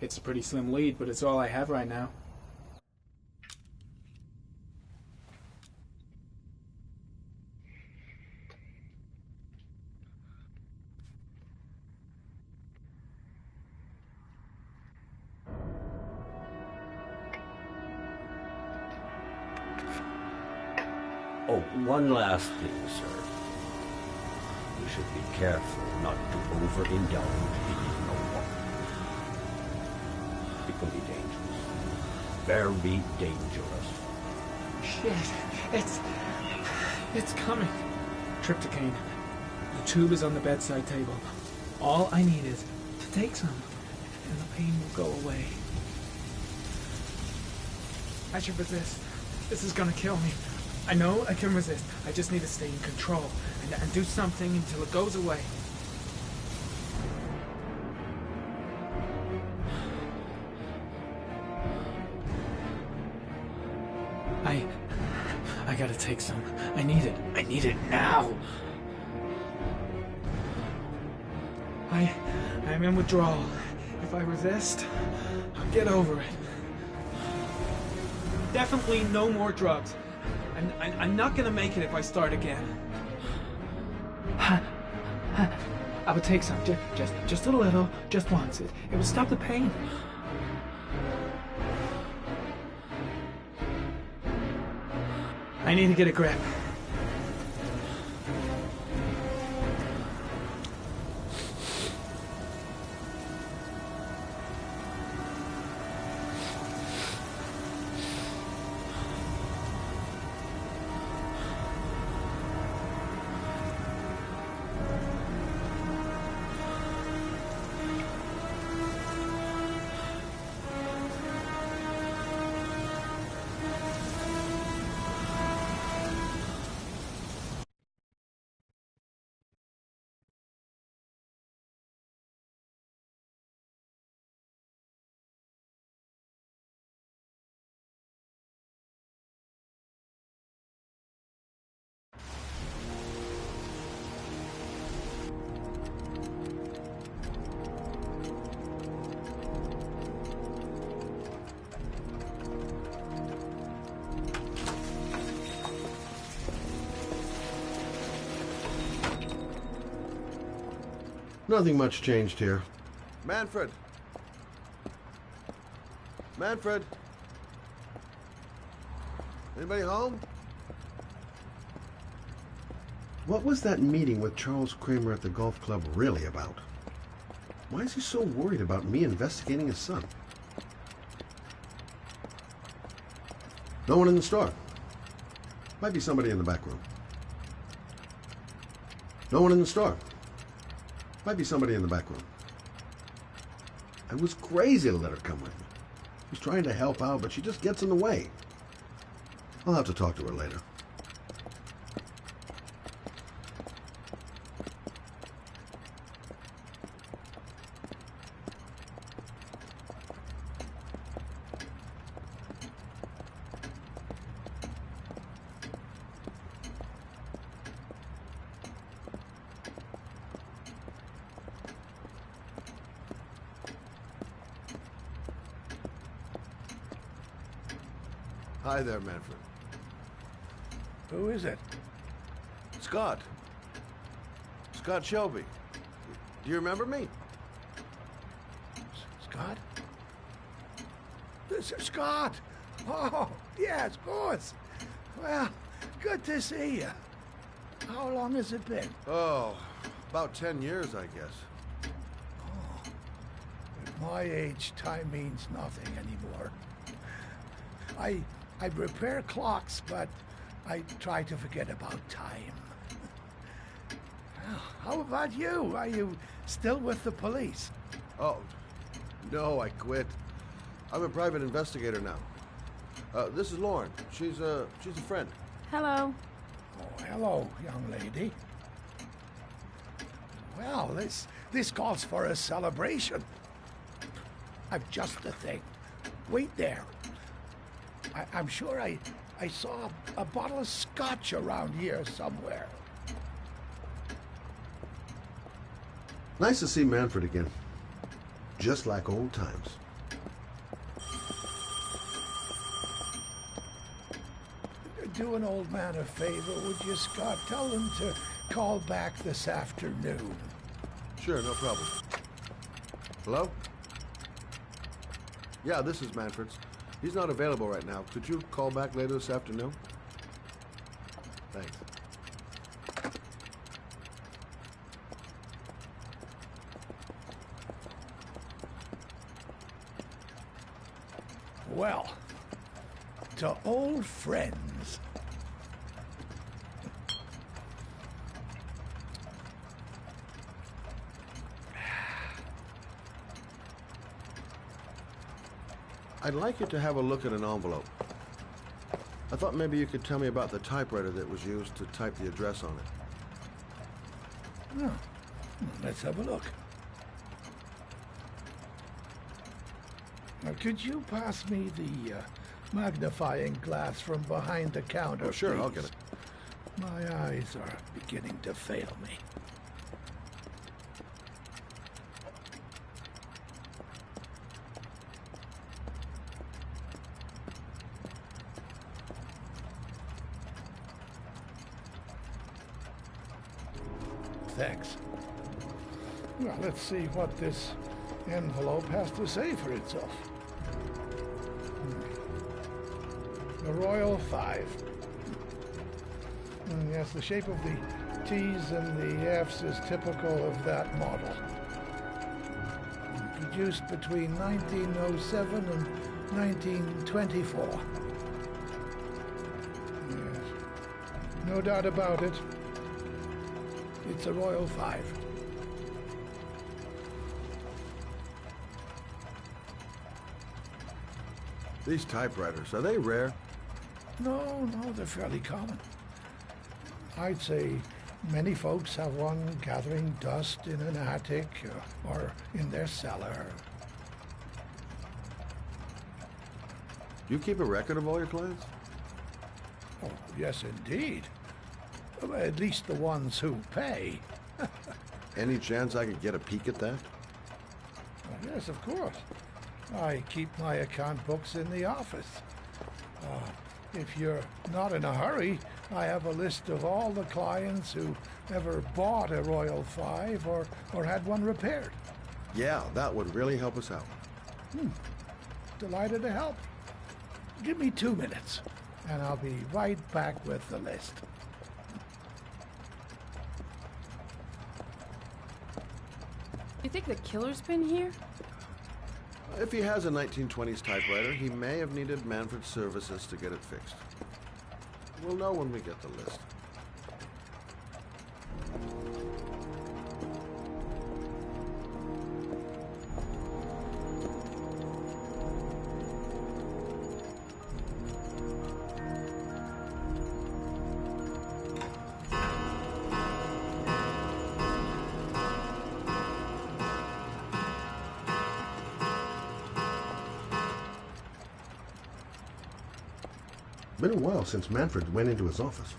It's a pretty slim lead, but it's all I have right now. Oh, one last thing, sir. You should be careful not to overindulge in no one. It can be dangerous. Very dangerous. Shit, it's coming. Trypticane. The tube is on the bedside table. All I need is to take some, and the pain will go away. I should resist. This is gonna kill me. I know I can resist. I just need to stay in control and do something until it goes away. I gotta take some. I need it. I need it now. I'm in withdrawal. If I resist, I'll get over it. Definitely no more drugs. I'm not gonna make it if I start again. I would take some, just a little, just once. It will stop the pain. I need to get a grip. Nothing much changed here. Manfred! Manfred! Anybody home? What was that meeting with Charles Kramer at the golf club really about? Why is he so worried about me investigating his son? No one in the store. Might be somebody in the back room. No one in the store. Might be somebody in the back room. I was crazy to let her come with me. I was trying to help out, but she just gets in the way. I'll have to talk to her later. Hi there, Manfred. Who is it? Scott. Scott Shelby. Do you remember me? Scott? Scott! Oh, yes, of course. Well, good to see you. How long has it been? Oh, about 10 years, I guess. Oh, at my age, time means nothing anymore. I repair clocks, but I try to forget about time. Well, how about you? Are you still with the police? Oh, no, I quit. I'm a private investigator now. This is Lauren. She's a friend. Hello. Oh, hello, young lady. Well, this calls for a celebration. I've just the thing. Wait there. I'm sure I saw a bottle of scotch around here somewhere. Nice to see Manfred again. Just like old times. Do an old man a favor, would you, Scott? Tell him to call back this afternoon. Sure, no problem. Hello? Yeah, this is Manfred's. He's not available right now. Could you call back later this afternoon? Thanks. Well, to old friends. I'd like you to have a look at an envelope. I thought maybe you could tell me about the typewriter that was used to type the address on it. Oh, let's have a look. Now, could you pass me the magnifying glass from behind the counter, Oh, sure, please? I'll get it. My eyes are beginning to fail me. Thanks. Well, let's see what this envelope has to say for itself. The Royal 5. Yes, the shape of the T's and the F's is typical of that model. Produced between 1907 and 1924. Yes. No doubt about it. It's a Royal 5. These typewriters, are they rare? No, they're fairly common. I'd say many folks have one gathering dust in an attic or in their cellar. Do you keep a record of all your clients? Oh, yes, indeed. At least the ones who pay. Any chance I could get a peek at that? Yes, of course. I keep my account books in the office. If you're not in a hurry, I have a list of all the clients who ever bought a Royal 5 or had one repaired. Yeah, that would really help us out. Delighted to help. Give me 2 minutes, and I'll be right back with the list. You think the killer's been here? If he has a 1920s typewriter, he may have needed Manfred's services to get it fixed. We'll know when we get the list. Been a while since Manfred went into his office.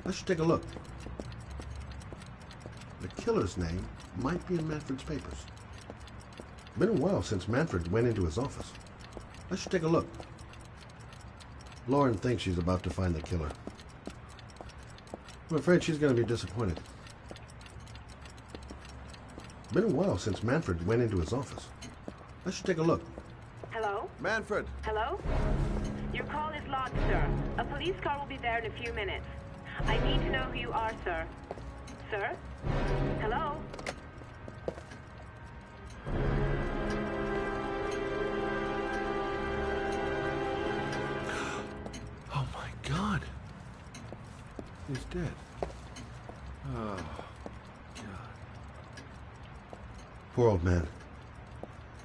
I should take a look. The killer's name might be in Manfred's papers. Been a while since Manfred went into his office. I should take a look. Lauren thinks she's about to find the killer. I'm afraid she's going to be disappointed. Been a while since Manfred went into his office. I should take a look. Hello? Manfred! Hello? Your call is logged, sir. A police car will be there in a few minutes. I need to know who you are, sir. Sir? Hello? Oh my God! He's dead. Oh, God. Poor old man.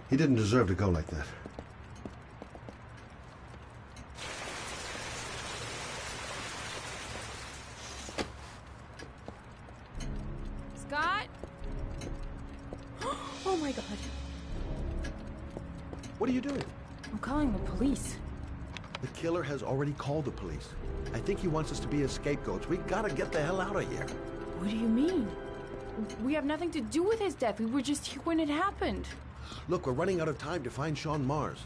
He didn't deserve to go like that. Scott? Oh my God. What are you doing? I'm calling the police. The killer has already called the police. I think he wants us to be his scapegoats. We gotta get the hell out of here. What do you mean? We have nothing to do with his death. We were just here when it happened. Look, we're running out of time to find Sean Mars.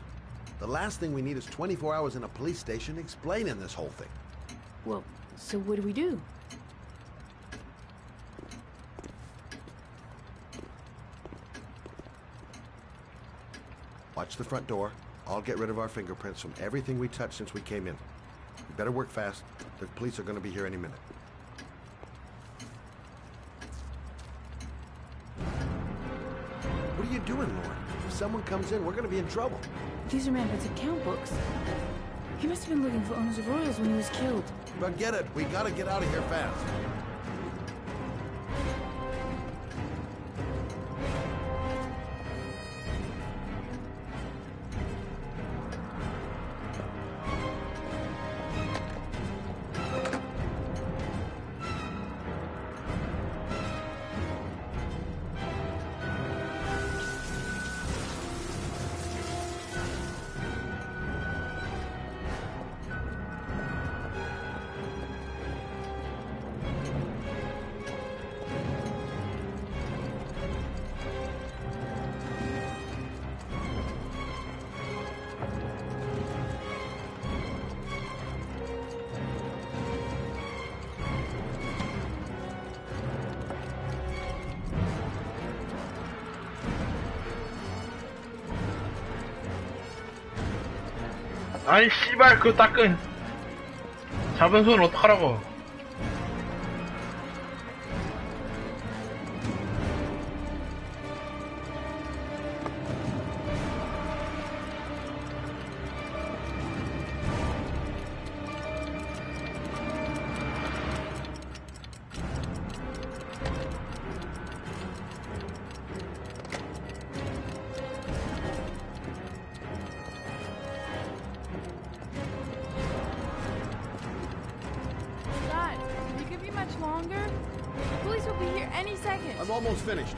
The last thing we need is 24 hours in a police station explaining this whole thing. Well, so what do we do? Watch the front door. I'll get rid of our fingerprints from everything we touched since we came in. We better work fast. The police are going to be here any minute. What are you doing, Lauren? If someone comes in, we're going to be in trouble. These are Manfred's account books. He must have been looking for owners of Royals when he was killed. Forget it. We got to get out of here fast. 아니 씨발 그거 닦은 잡은 손 어떡하라고. Longer? The police will be here any second. I'm almost finished.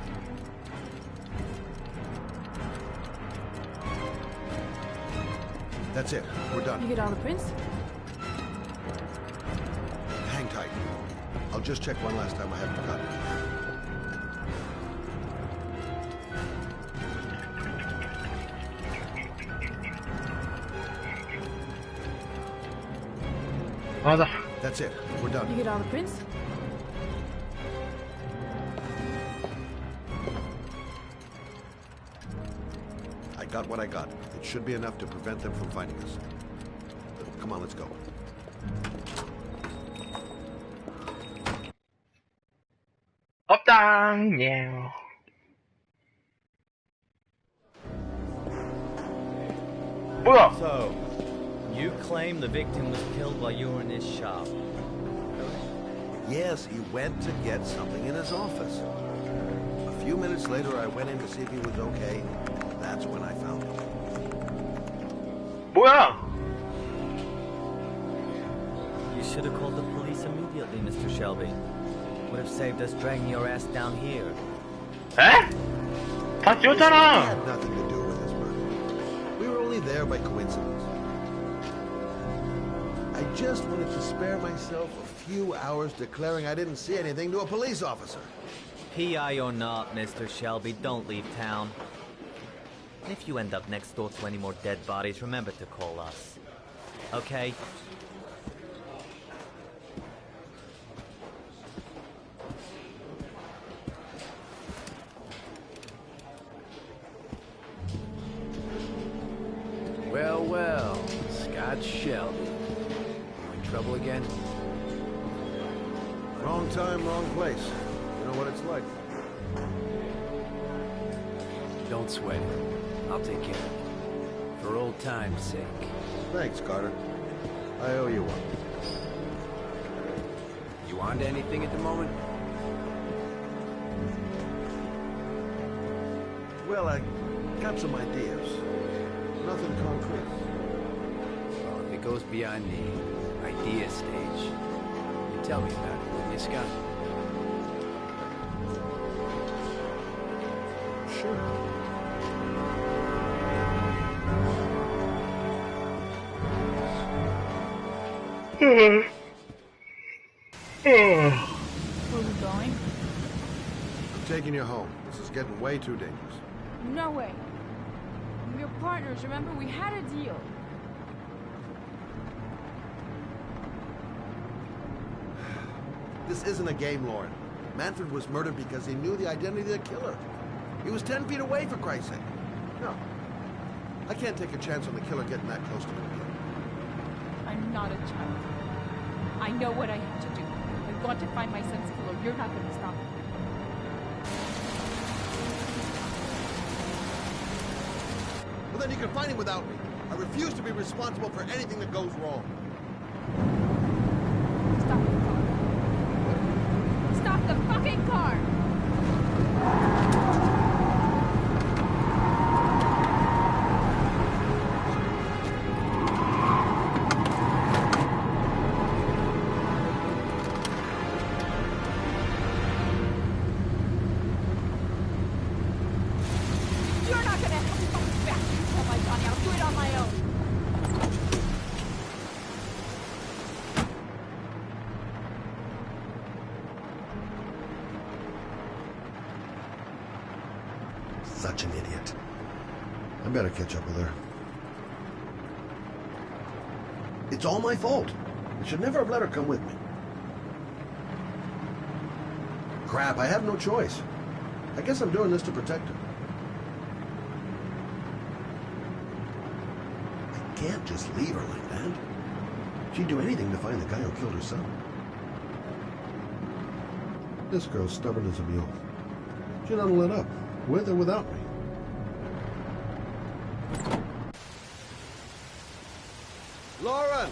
That's it. We're done. You get all the prints? Hang tight. I'll just check one last time. I haven't forgotten. 가자. That's it. We're done. You get all the prints? I got what I got. It should be enough to prevent them from finding us. Come on, let's go. 업당. 예. 뭐야? So, you claim the victim was killed while you were in his shop. Yes, he went to get something in his office. A few minutes later, I went in to see if he was okay. That's when I found him. 뭐야? You should have called the police immediately, Mr. Shelby. Would have saved us dragging your ass down here. 에? 다 It 지웠잖아. had nothing to do with this murder. We were only there by coincidence. I just wanted to spare myself a few hours declaring I didn't see anything to a police officer. PI or not, Mr. Shelby, don't leave town. And if you end up next door to any more dead bodies, remember to call us. Okay? Well, well, Scott Shelby. You in trouble again? Wrong time, wrong place. You know what it's like. Don't sweat it. I'll take care of it. For old time's sake. Thanks, Carter. I owe you one. You on to anything at the moment? Well, I got some ideas. Nothing concrete. Well, if it goes beyond the idea stage, you tell me about it, wouldn't you, Scott? Sure. Where are we going? I'm taking you home. This is getting way too dangerous. No way. We're partners, remember? We had a deal. This isn't a game, Lauren. Manfred was murdered because he knew the identity of the killer. He was 10 feet away, for Christ's sake. No. I can't take a chance on the killer getting that close to me again. I'm not a child. I know what I have to do. I've got to find my son's killer. You're not going to stop me. Well, then you can find him without me. I refuse to be responsible for anything that goes wrong. Stop the fucking car! You're not gonna help me fucking back. You tell my Johnny, I'll do it on my own. Such an idiot. I better catch up with her. It's all my fault. I should never have let her come with me. Crap, I have no choice. I guess I'm doing this to protect her. I can't just leave her like that. She'd do anything to find the guy who killed her son. This girl's stubborn as a mule. She doesn't let up, with or without me. Lauren!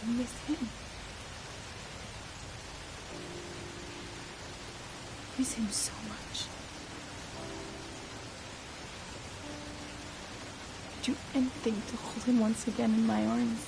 I miss him. I miss him so much. I'd do anything to hold him once again in my arms.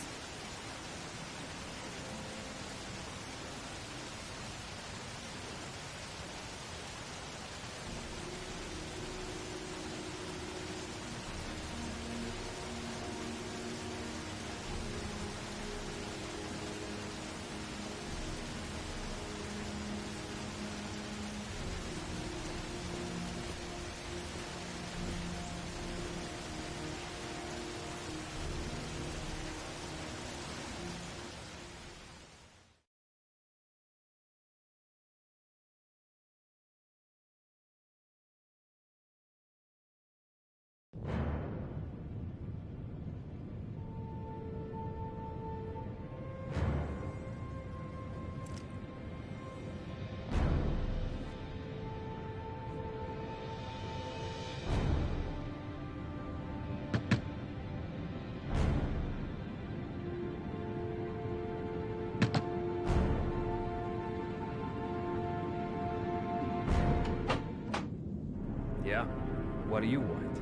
What do you want?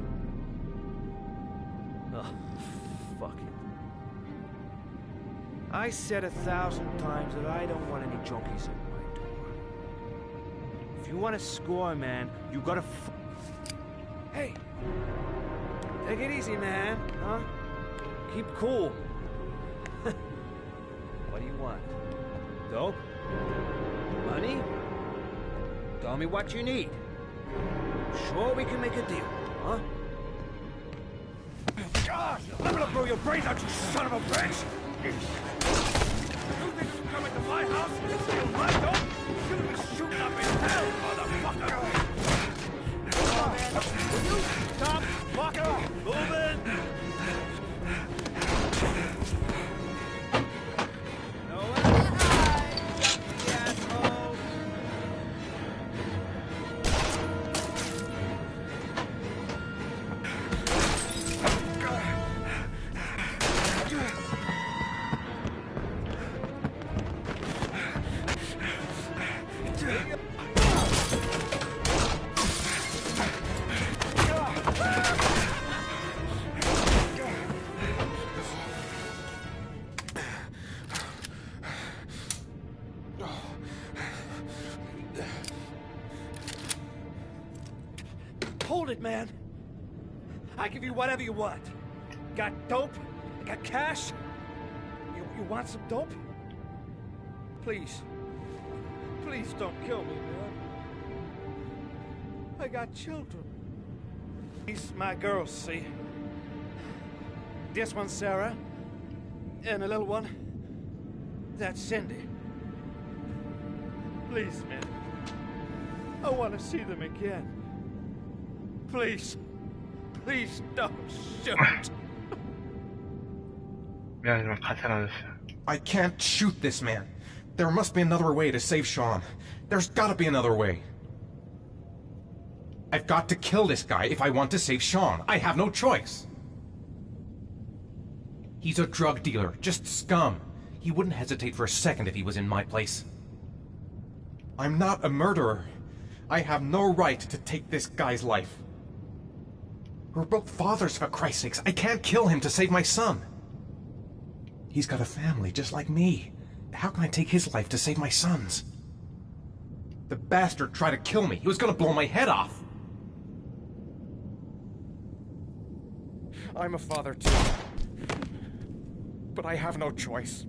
Oh, fuck it. I said 1,000 times that I don't want any junkies at my door. If you want to score, man, you gotta Hey! Take it easy, man, huh? Keep cool. What do you want? Dope? Money? Tell me what you need. Sure we can make a deal, huh? God, I'm gonna blow your brains out, you son of a bitch! You think you come into my house and steal my dope? You're gonna be shooting up in hell, motherfucker! Will you stop fucking moving? Hold it, man. I give you whatever you want. Got dope? Got cash? You want some dope? Please. Please don't kill me, man. I got children. These my girls, see? This one's Sarah. And the little one, that's Cindy. Please, man. I want to see them again. Please. Please don't shoot. I can't shoot this man. There must be another way to save Sean. There's gotta be another way. I've got to kill this guy if I want to save Sean. I have no choice. He's a drug dealer, just scum. He wouldn't hesitate for a second if he was in my place. I'm not a murderer. I have no right to take this guy's life. We're both fathers, for Christ's sakes. I can't kill him to save my son. He's got a family just like me. How can I take his life to save my son's? The bastard tried to kill me. He was gonna blow my head off. I'm a father too. But I have no choice.